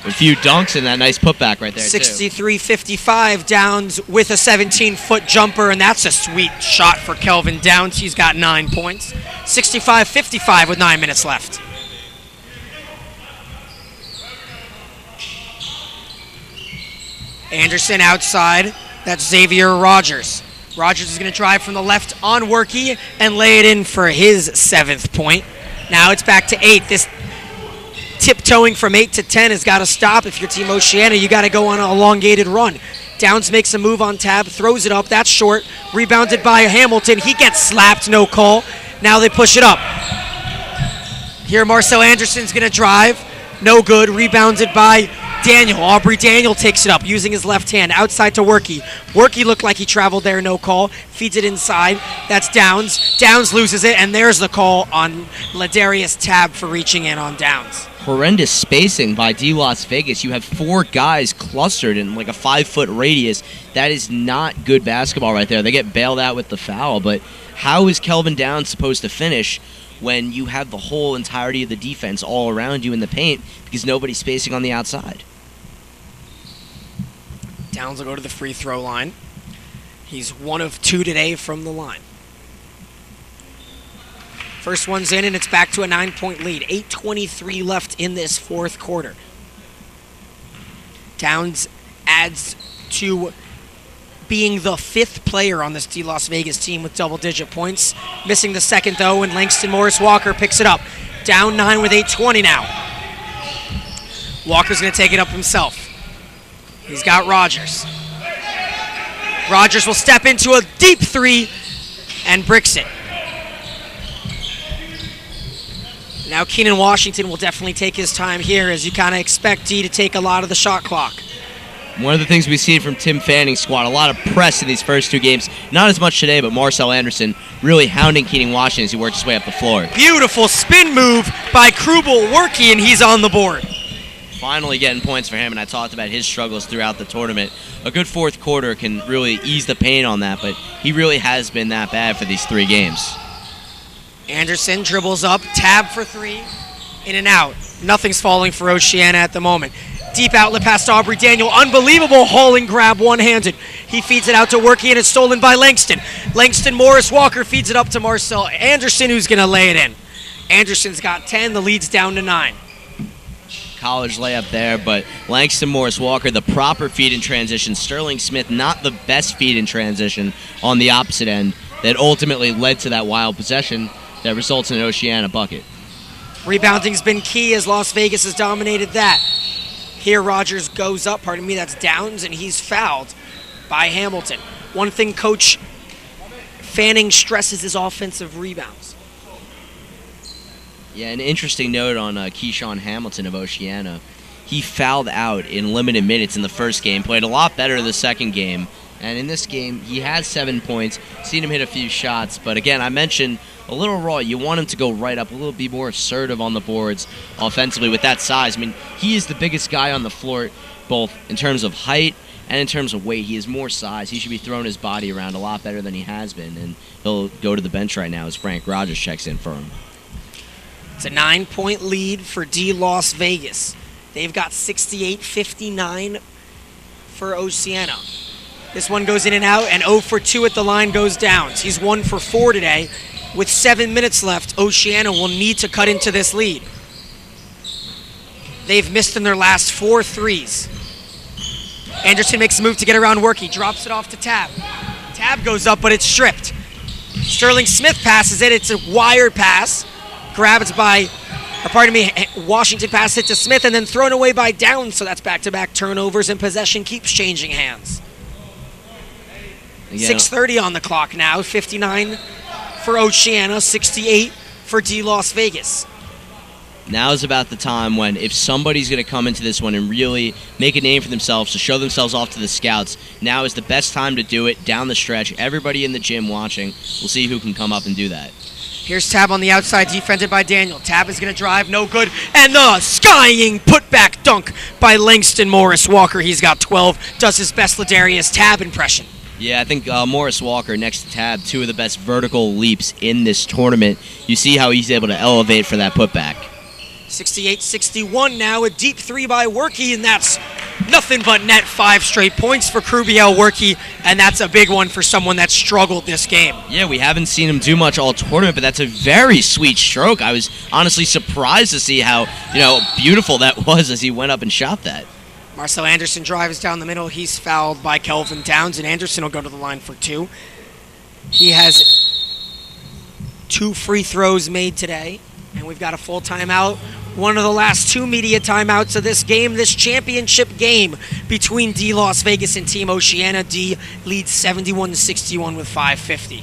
A few dunks and that nice putback right there, 63-55, Downs with a 17-foot jumper, and that's a sweet shot for Kelvin Downs. He's got 9 points. 65-55 with 9 minutes left. Anderson outside. That's Xavier Rogers. Rogers is going to drive from the left on Workey and lay it in for his 7th point. Now it's back to 8. This tiptoeing from 8 to 10 has got to stop. If you're Team Oceania, you got to go on an elongated run. Downs makes a move on Tab, throws it up. That's short. Rebounded by Hamilton. He gets slapped, no call. Now they push it up. Here Marcel Anderson's going to drive. No good. Rebounded by Daniel. Aubrey Daniel takes it up using his left hand. Outside to Workey. Workey looked like he traveled there, no call. Feeds it inside. That's Downs. Downs loses it, and there's the call on Ladarius Tab for reaching in on Downs. Horrendous spacing by D Las Vegas. You have 4 guys clustered in like a 5-foot radius. That is not good basketball right there. They get bailed out with the foul, but how is Kelvin Downs supposed to finish when you have the whole entirety of the defense all around you in the paint because nobody's spacing on the outside? Downs will go to the free throw line. He's 1 of 2 today from the line. First one's in, and it's back to a 9-point lead. 8:23 left in this 4th quarter. Downs adds to being the 5th player on this D Las Vegas team with double-digit points. Missing the second, though, and Langston Morris Walker picks it up. Down 9 with 8:20 now. Walker's going to take it up himself. He's got Rogers. Rogers will step into a deep 3 and bricks it. Now Keenan Washington will definitely take his time here, as you kind of expect D to take a lot of the shot clock. One of the things we've seen from Tim Fanning's squad, a lot of press in these first 2 games. Not as much today, but Marcel Anderson really hounding Keenan Washington as he works his way up the floor. Beautiful spin move by Krubel Werke, and he's on the board. Finally getting points for him, and I talked about his struggles throughout the tournament. A good fourth quarter can really ease the pain on that, but he really has been that bad for these 3 games. Anderson dribbles up, tab for 3, in and out. Nothing's falling for Oceania at the moment. Deep outlet past Aubrey Daniel. Unbelievable hauling grab one-handed. He feeds it out to Werke, and it's stolen by Langston. Langston Morris Walker feeds it up to Marcel Anderson, who's going to lay it in. Anderson's got 10. The lead's down to 9. College layup there, but Langston Morris Walker, the proper feed in transition. Sterling Smith, not the best feed in transition on the opposite end, that ultimately led to that wild possession that results in an Oceania bucket. Rebounding's been key as Las Vegas has dominated that. Here Rogers goes up, that's Downs, and he's fouled by Hamilton. One thing Coach Fanning stresses is offensive rebounds. Yeah, an interesting note on Keyshawn Hamilton of Oceania. He fouled out in limited minutes in the first game, played a lot better the second game, and in this game he had 7 points, seen him hit a few shots, but again, I mentioned a little raw. You want him to go right up, a little be more assertive on the boards offensively with that size. I mean, he is the biggest guy on the floor, both in terms of height and in terms of weight. He has more size. He should be throwing his body around a lot better than he has been, and he'll go to the bench right now as Frank Rogers checks in for him. It's a 9-point lead for D Las Vegas. They've got 68-59 for Oceania. This one goes in and out, and 0 for 2 at the line goes Downs. He's 1 for 4 today. With 7 minutes left, Oceania will need to cut into this lead. They've missed in their last 4 threes. Anderson makes a move to get around Werke. Drops it off to Tab. Tab goes up, but it's stripped. Sterling Smith passes it. It's a wired pass. Grabbed by, Washington passes it to Smith and then thrown away by Downs. So that's back-to-back turnovers, and possession keeps changing hands. Again, 6:30 on the clock now. 59 for Oceania, 68 for D Las Vegas. Now is about the time when, if somebody's going to come into this one and really make a name for themselves, to show themselves off to the scouts, now is the best time to do it down the stretch. Everybody in the gym watching, we'll see who can come up and do that. Here's Tab on the outside, defended by Daniel. Tab is going to drive, no good. And the skying putback dunk by Langston Morris Walker. He's got 12, does his best Ladarius Tab impression. Yeah, I think Morris Walker next to Tab, 2 of the best vertical leaps in this tournament. You see how he's able to elevate for that putback. 68-61 now, a deep 3 by Werke, and that's nothing but net. 5 straight points for Krubiel Werke, and that's a big one for someone that struggled this game. Yeah, we haven't seen him do much all tournament, but that's a very sweet stroke. I was honestly surprised to see how beautiful that was as he went up and shot that. Marcel Anderson drives down the middle. He's fouled by Kelvin Downs, and Anderson will go to the line for 2. He has 2 free throws made today, and we've got a full timeout. One of the last 2 media timeouts of this game, this championship game between D Las Vegas and Team Oceania. D leads 71-61 with 5:50.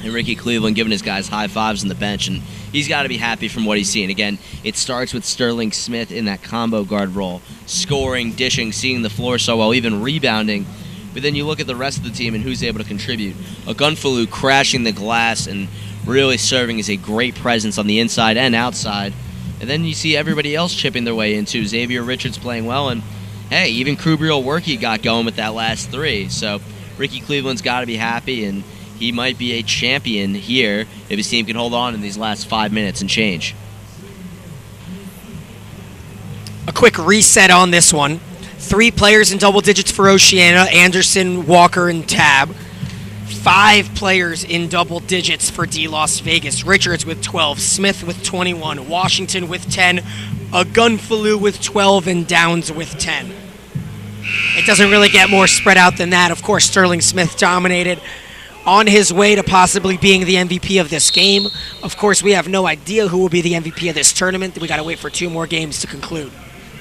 And Ricky Cleveland giving his guys high fives on the bench, and he's got to be happy from what he's seen. Again, it starts with Sterling Smith in that combo guard role, scoring, dishing, seeing the floor so well, even rebounding. But then you look at the rest of the team and who's able to contribute. Ogunfulu crashing the glass and really serving as a great presence on the inside and outside. And then you see everybody else chipping their way into. Xavier Richards playing well, and hey, even Krubiel Werke got going with that last 3. So Ricky Cleveland's got to be happy, and he might be a champion here if his team can hold on in these last 5 minutes and change. A quick reset on this one. 3 players in double digits for Oceania, Anderson, Walker, and Tab. 5 players in double digits for D Las Vegas. Richards with 12, Smith with 21, Washington with 10, Ogunfulu with 12, and Downs with 10. It doesn't really get more spread out than that. Of course, Sterling Smith dominated, on his way to possibly being the MVP of this game. Of course, we have no idea who will be the MVP of this tournament. We got to wait for 2 more games to conclude.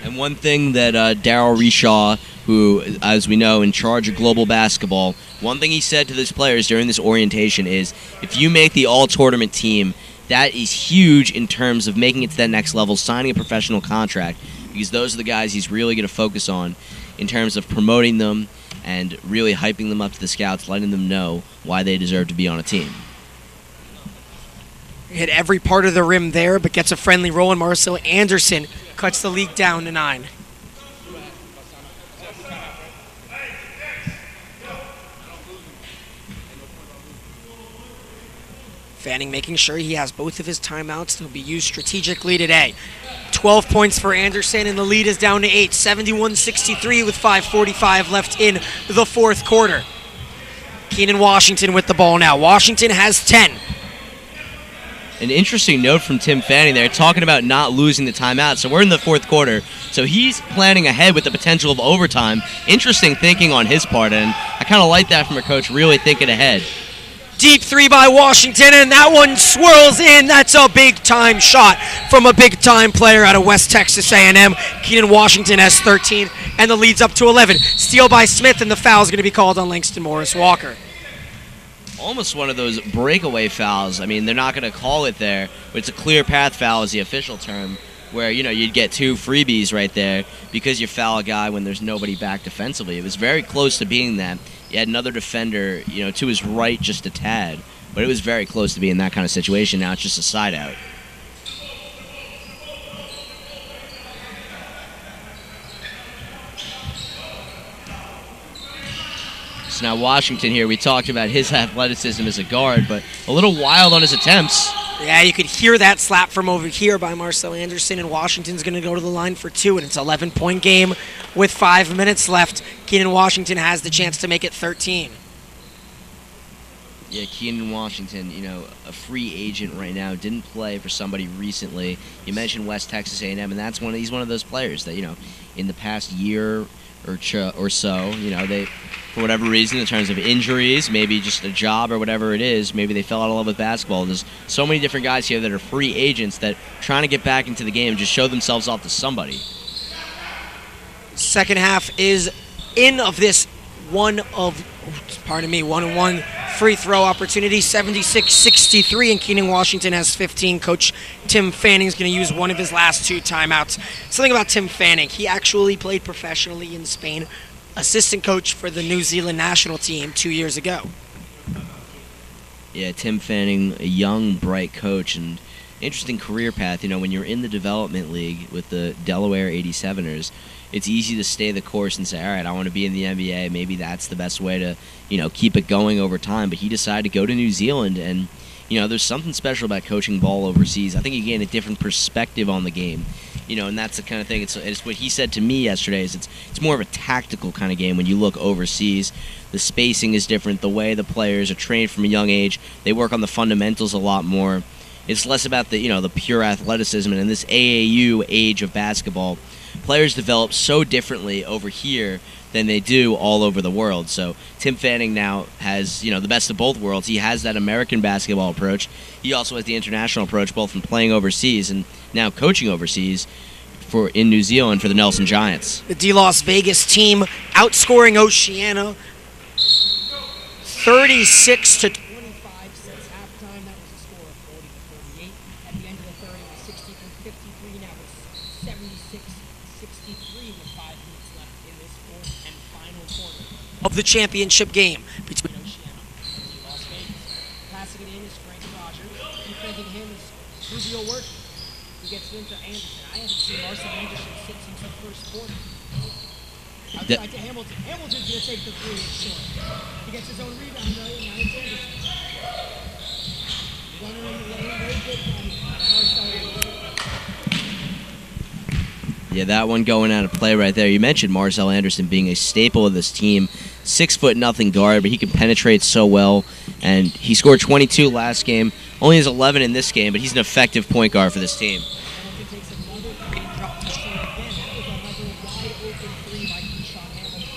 And one thing that Daryl Reshaw, who, as we know, in charge of global basketball, one thing he said to these players during this orientation is, if you make the all-tournament team, that is huge in terms of making it to that next level, signing a professional contract, because those are the guys he's really going to focus on in terms of promoting them and really hyping them up to the scouts, letting them know why they deserve to be on a team. Hit every part of the rim there, but gets a friendly roll, and Marcel Anderson cuts the lead down to 9. Fanning making sure he has both of his timeouts to be used strategically today. 12 points for Anderson, and the lead is down to 8, 71-63 with 5:45 left in the fourth quarter. Keenan Washington with the ball now. Washington has 10. An interesting note from Tim Fanning there, talking about not losing the timeout. So we're in the fourth quarter, so he's planning ahead with the potential of overtime. Interesting thinking on his part, and I kind of like that from a coach, really thinking ahead. Deep 3 by Washington, and that one swirls in. That's a big-time shot from a big-time player out of West Texas A&M. Keenan Washington has 13, and the lead's up to 11. Steal by Smith, and the foul is going to be called on Langston Morris Walker. Almost one of those breakaway fouls. I mean, they're not going to call it there, but it's a clear path foul is the official term, where, you know, you'd get 2 freebies right there because you foul a guy when there's nobody back defensively. It was very close to being that. You had another defender, you know, to his right just a tad, but it was very close to being that kind of situation. Now it's just a side out. So now Washington here, we talked about his athleticism as a guard, but a little wild on his attempts. Yeah, you could hear that slap from over here by Marcel Anderson, and Washington's going to go to the line for 2, and it's an 11-point game with 5 minutes left. Keenan Washington has the chance to make it 13. Yeah, Keenan Washington, you know, a free agent right now, didn't play for somebody recently. You mentioned West Texas A&M, and that's he's one of those players that, you know, in the past year or so, you know, they, for whatever reason, in terms of injuries, maybe just a job or whatever it is, maybe they fell out of love with basketball. There's so many different guys here that are free agents that trying to get back into the game, just show themselves off to somebody. Second half is in of this one and one free throw opportunity, 76-63, and Keenan Washington has 15. Coach Tim Fanning's going to use one of his last 2 timeouts. Something about Tim Fanning, he actually played professionally in Spain, assistant coach for the New Zealand national team 2 years ago. Yeah, Tim Fanning, a young, bright coach, and interesting career path. You know, when you're in the development league with the Delaware 87ers, it's easy to stay the course and say, all right, I want to be in the NBA. Maybe that's the best way to, you know, keep it going over time. But he decided to go to New Zealand, and, you know, there's something special about coaching ball overseas. I think you gain a different perspective on the game. You know, and that's the kind of thing. It's what he said to me yesterday. Is it's more of a tactical kind of game when you look overseas. The spacing is different. The way the players are trained from a young age, they work on the fundamentals a lot more. It's less about the, you know, the pure athleticism. And in this AAU age of basketball, players develop so differently over here than they do all over the world. So Tim Fanning now has, you know, the best of both worlds. He has that American basketball approach. He also has the international approach, both from playing overseas and now coaching overseas in New Zealand for the Nelson Giants. The D-Las Vegas team outscoring Oceania 36-25 since halftime. That was a score of 40-48. At the end of the third, it was 60-53. Now it's 76-63 with 5 minutes left in this fourth and final quarter of the championship game between Oceania and Las Vegas. Passing it in is Frank Rogers. Defending him is Rubio Work. He gets it into Anderson. I haven't seen Marcel Anderson sit since the first quarter. Outside to Hamilton. Hamilton's going to take the 3 and short. He gets his own rebound, though, and now it's Anderson. Runner in the lane, very good from Marcel Anderson. Yeah, that one going out of play right there. You mentioned Marcel Anderson being a staple of this team. 6'0" guard, but he can penetrate so well. And he scored 22 last game. Only has 11 in this game, but he's an effective point guard for this team. Hamilton takes another drop to score again. That was another wide open 3 by Keyshawn Hamilton.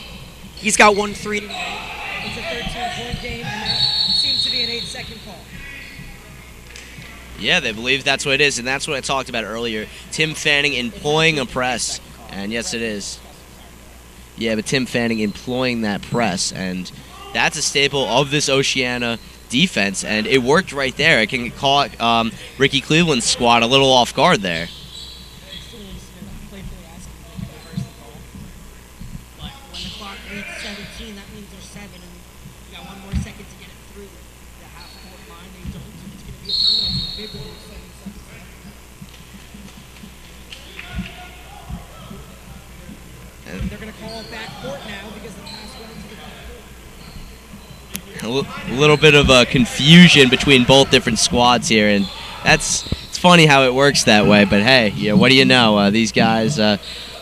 He's got 1-3 today. It's a 13-point game, and that seems to be an 8-second call. Yeah, they believe that's what it is, and that's what I talked about earlier. Tim Fanning employing a press, and yes, it is. Yeah, but Tim Fanning employing that press, and that's a staple of this Oceania defense, and it worked right there. It can caught Ricky Cleveland's squad a little off guard there. They're going to call it back court now because the pass went into the A little bit of confusion between both different squads here, and it's funny how it works that way. But hey, what do you know? These guys, a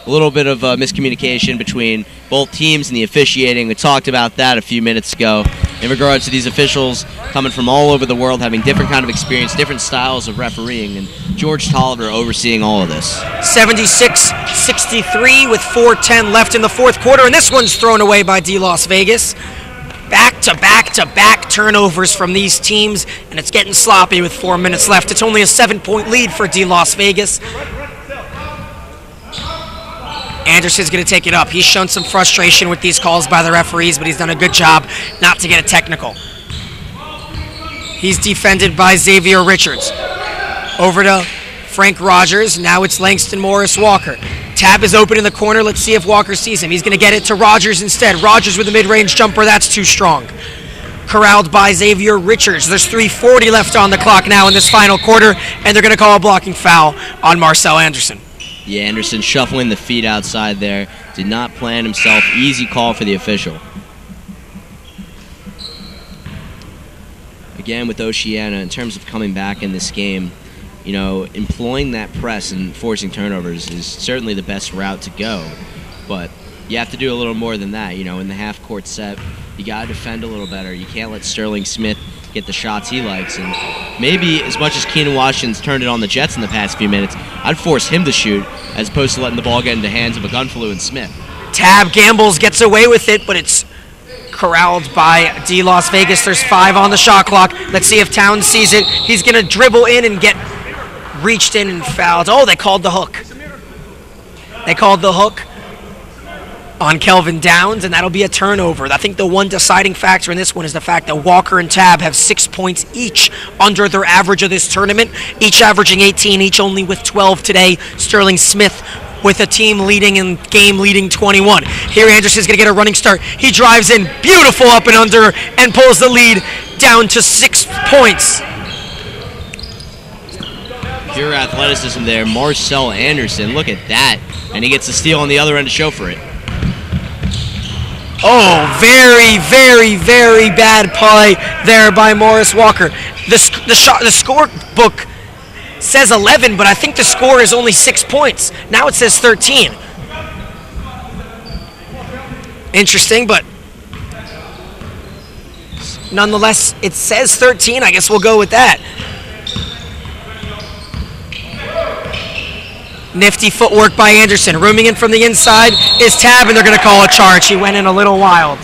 little bit of miscommunication between both teams and the officiating. We talked about that a few minutes ago in regards to these officials coming from all over the world, having different kind of experience, different styles of refereeing, and George Tolliver overseeing all of this. 76-63 with 4:10 left in the fourth quarter, and this one's thrown away by D Las Vegas. Back-to-back-to-back turnovers from these teams, and it's getting sloppy with 4 minutes left. It's only a 7-point lead for D Las Vegas. Anderson's going to take it up. He's shown some frustration with these calls by the referees, but he's done a good job not to get a technical. He's defended by Xavier Richards. Over to Frank Rogers. Now it's Langston Morris Walker. Tab is open in the corner. Let's see if Walker sees him. He's going to get it to Rogers instead. Rogers with a mid-range jumper. That's too strong. Corralled by Xavier Richards. There's 3:40 left on the clock now in this final quarter, and they're going to call a blocking foul on Marcel Anderson. Yeah, Anderson shuffling the feet outside there. Did not plan himself. Easy call for the official. Again, with Oceania, in terms of coming back in this game, employing that press and forcing turnovers is certainly the best route to go. But you have to do a little more than that. In the half-court set, you got to defend a little better. You can't let Sterling Smith get the shots he likes. And maybe as much as Keenan Washington's turned it on the Jets in the past few minutes, I'd force him to shoot as opposed to letting the ball get into the hands of a gunflu and Smith. Tab gambles, gets away with it, but it's corralled by D Las Vegas. There's 5 on the shot clock. Let's see if Towns sees it. He's going to dribble in and get reached in and fouled. Oh, they called the hook. They called the hook on Kelvin Downs, and that'll be a turnover. I think the one deciding factor in this one is the fact that Walker and Tab have 6 points each under their average of this tournament, each averaging 18, each only with 12 today. Sterling Smith with a team leading and game leading 21. Here Anderson's going to get a running start. He drives in, beautiful up and under, and pulls the lead down to 6 points. Pure athleticism there. Marcel Anderson, look at that. And he gets the steal on the other end to show for it. Oh, very, very, very bad play there by Morris Walker. The scorebook says 11, but I think the score is only 6 points. Now it says 13. Interesting, but nonetheless, it says 13. I guess we'll go with that. Nifty footwork by Anderson. Rooming in from the inside is Tab, and they're going to call a charge. He went in a little wild.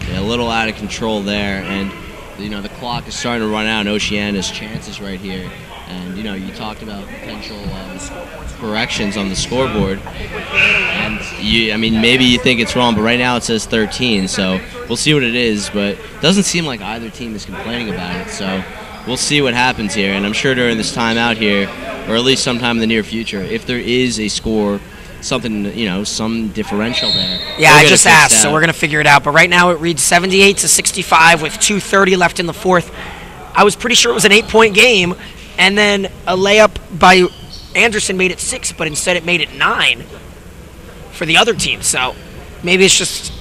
Yeah, a little out of control there, and the clock is starting to run out. Oceania's chances right here, and you talked about potential corrections on the scoreboard, and maybe you think it's wrong, but right now it says 13, so we'll see what it is. But it doesn't seem like either team is complaining about it, so we'll see what happens here. And I'm sure during this timeout here, or at least sometime in the near future, if there is a score, something, some differential there. Yeah, I just asked, so we're going to figure it out. But right now it reads 78-65 with 2:30 left in the fourth. I was pretty sure it was an 8-point game, and then a layup by Anderson made it 6, but instead it made it 9 for the other team. So maybe it's just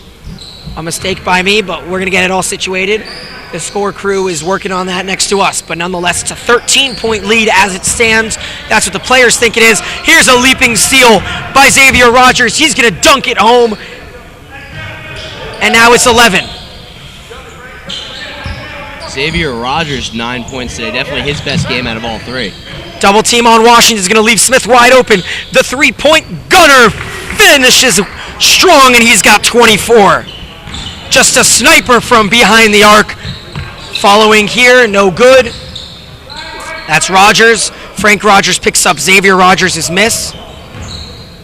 a mistake by me, but we're going to get it all situated. The score crew is working on that next to us, but nonetheless, it's a 13-point lead as it stands. That's what the players think it is. Here's a leaping steal by Xavier Rogers. He's going to dunk it home, and now it's 11. Xavier Rogers, 9 points today. Definitely his best game out of all 3. Double team on Washington is going to leave Smith wide open. The three-point gunner finishes strong, and he's got 24. Just a sniper from behind the arc. Following here, no good. That's Rogers. Frank Rogers picks up Xavier Rogers' miss.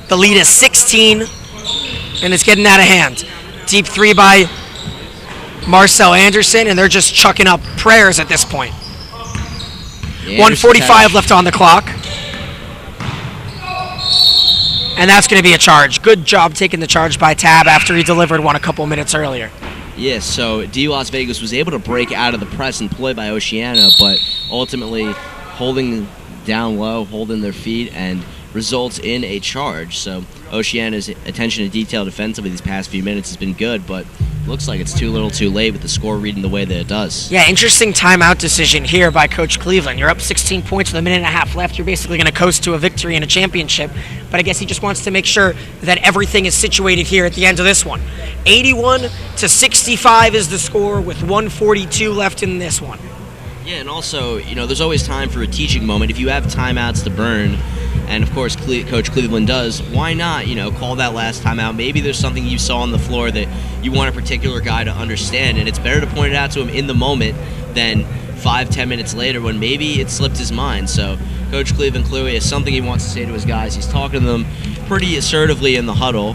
The lead is 16, and it's getting out of hand. Deep three by Marcel Anderson, and they're just chucking up prayers at this point. 1:45 left on the clock. And that's going to be a charge. Good job taking the charge by Tab after he delivered one a couple minutes earlier. Yes, so D Las Vegas was able to break out of the press and play by Oceania, but ultimately holding down low, holding their feet, and results in a charge. So Oceania's attention to detail defensively these past few minutes has been good, but looks like it's too little too late with the score reading the way that it does. Yeah, interesting timeout decision here by Coach Cleveland. You're up 16 points with a minute and a half left. You're basically going to coast to a victory and a championship, but I guess he just wants to make sure that everything is situated here at the end of this one. 81-65 is the score with 1:42 left in this one. Yeah, and also, there's always time for a teaching moment. If you have timeouts to burn, and of course Coach Cleveland does, why not, call that last timeout? Maybe there's something you saw on the floor that you want a particular guy to understand, and it's better to point it out to him in the moment than 5-10 minutes later when maybe it slipped his mind. So Coach Cleveland clearly has something he wants to say to his guys. He's talking to them pretty assertively in the huddle,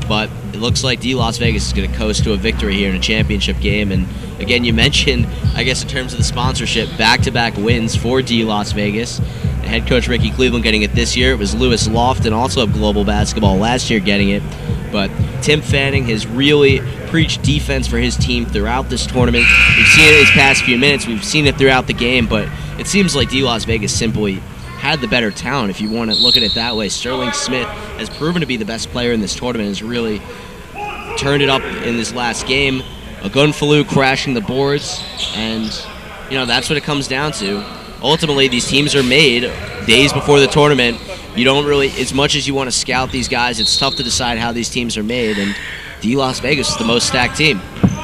but it looks like D Las Vegas is going to coast to a victory here in a championship game. And again, you mentioned, I guess in terms of the sponsorship, back-to-back wins for D Las Vegas. And head coach Ricky Cleveland getting it this year. It was Lewis Lofton, also of Global Basketball, last year getting it. But Tim Fanning has really preached defense for his team throughout this tournament. We've seen it in these past few minutes. We've seen it throughout the game, but it seems like D Las Vegas simply had the better talent, if you want to look at it that way. Sterling Smith has proven to be the best player in this tournament, has really turned it up in this last game. Agunfalu crashing the boards, and that's what it comes down to. Ultimately, these teams are made days before the tournament. You don't really, as much as you want to scout these guys, it's tough to decide how these teams are made, and D Las Vegas is the most stacked team.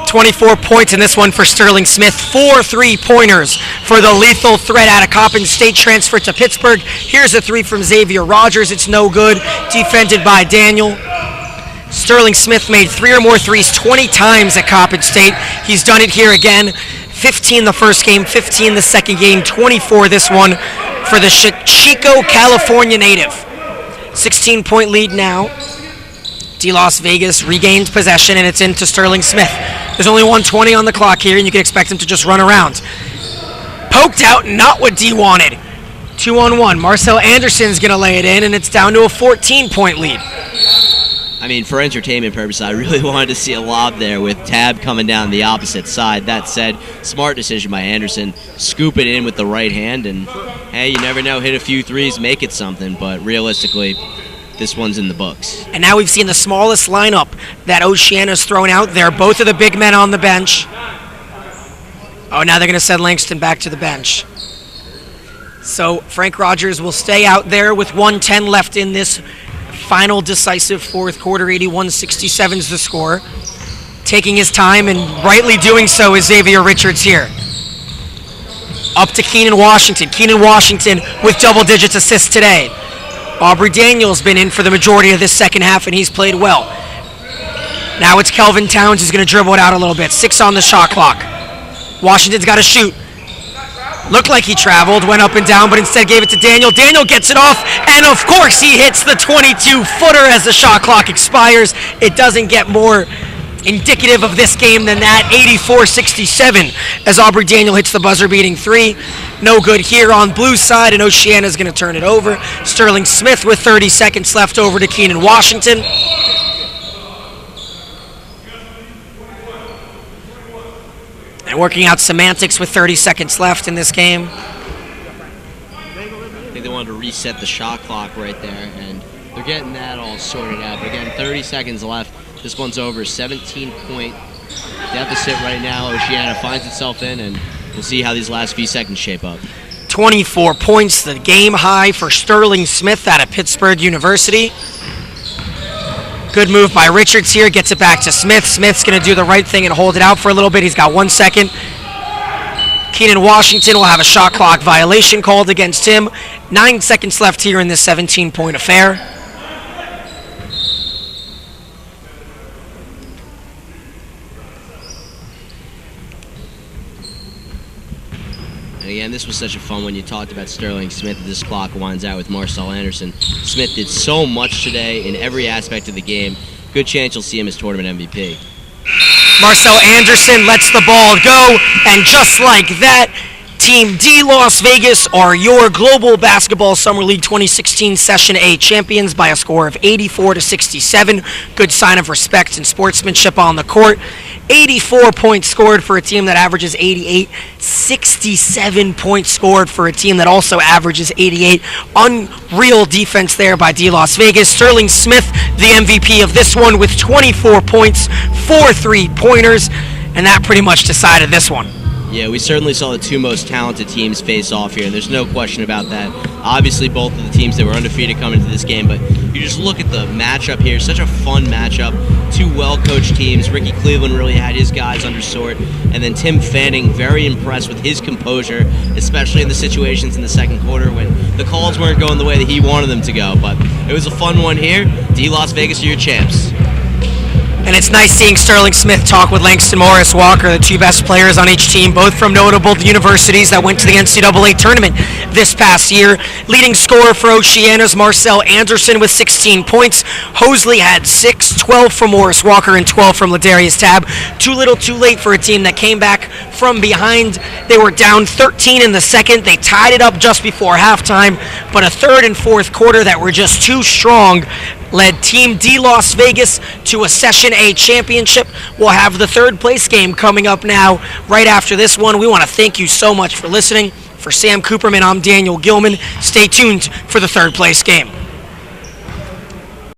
24 points in this one for Sterling Smith. 4 3-pointers for the lethal threat out of Coppin State, transfer to Pittsburgh. Here's a three from Xavier Rogers. It's no good. Defended by Daniel. Sterling Smith made 3 or more threes 20 times at Coppin State. He's done it here again. 15 the first game, 15 the second game, 24 this one for the Chico, California native. 16-point lead now. D Las Vegas regained possession, and it's into Sterling Smith. There's only 1:20 on the clock here, and you can expect him to just run around. Poked out, not what D wanted. 2-on-1. Marcel Anderson's going to lay it in, and it's down to a 14-point lead. I mean, for entertainment purposes, I really wanted to see a lob there with Tab coming down the opposite side. That said, smart decision by Anderson. Scoop it in with the right hand, and hey, you never know, hit a few threes, make it something, but realistically, this one's in the books. And now we've seen the smallest lineup that Oceania's thrown out there. Both of the big men on the bench. Oh, now they're going to send Langston back to the bench. So Frank Rogers will stay out there with 1:10 left in this final decisive fourth quarter. 81-67 is the score. Taking his time, and rightly doing so, is Xavier Richards here. Up to Keenan Washington. Keenan Washington with double-digits assists today. Aubrey Daniels been in for the majority of this second half, and he's played well. Now it's Kelvin Towns who's going to dribble it out a little bit. 6 on the shot clock. Washington's got to shoot. Looked like he traveled, went up and down, but instead gave it to Daniel. Daniel gets it off, and of course he hits the 22-footer as the shot clock expires. It doesn't get more indicative of this game than that. 84-67 as Aubrey Daniel hits the buzzer-beating three. No good here on blue side, and Oceania's going to turn it over. Sterling Smith with 30 seconds left over to Keenan Washington. And working out semantics with 30 seconds left in this game. I think they wanted to reset the shot clock right there, and they're getting that all sorted out. But again, 30 seconds left. This one's over. 17-point deficit right now. Oceania finds itself in, and we'll see how these last few seconds shape up. 24 points, the game high for Sterling Smith out of Pittsburgh University. Good move by Richards here, gets it back to Smith. Smith's going to do the right thing and hold it out for a little bit. He's got 1 second. Keenan Washington will have a shot clock violation called against him. 9 seconds left here in this 17-point affair. Again, this was such a fun one. You talked about Sterling Smith. This clock winds out with Marcel Anderson. Smith did so much today in every aspect of the game. Good chance you'll see him as tournament MVP. Marcel Anderson lets the ball go, and just like that, Team D Las Vegas are your Global Basketball Summer League 2016 Session A champions by a score of 84-67. Good sign of respect and sportsmanship on the court. 84 points scored for a team that averages 88. 67 points scored for a team that also averages 88. Unreal defense there by D Las Vegas. Sterling Smith, the MVP of this one, with 24 points, 4 3-pointers, and that pretty much decided this one. Yeah, we certainly saw the two most talented teams face off here, and there's no question about that. Obviously, both of the teams that were undefeated come into this game, but you just look at the matchup here. Such a fun matchup. Two well-coached teams. Ricky Cleveland really had his guys under sort, and then Tim Fanning very impressed with his composure, especially in the situations in the second quarter when the calls weren't going the way that he wanted them to go. But it was a fun one here. D Las Vegas are your champs. And it's nice seeing Sterling Smith talk with Langston Morris Walker, the two best players on each team, both from notable universities that went to the NCAA tournament this past year. Leading scorer for Oceania's Marcel Anderson with 16 points. Hosley had 6, 12 from Morris Walker and 12 from Ladarius Tabb. Too little too late for a team that came back from behind. They were down 13 in the second. They tied it up just before halftime, but a third and fourth quarter that were just too strong led Team D Las Vegas to a Session A championship. We'll have the third place game coming up now right after this one. We want to thank you so much for listening. For Sam Cooperman, I'm Daniel Gilman. Stay tuned for the third place game.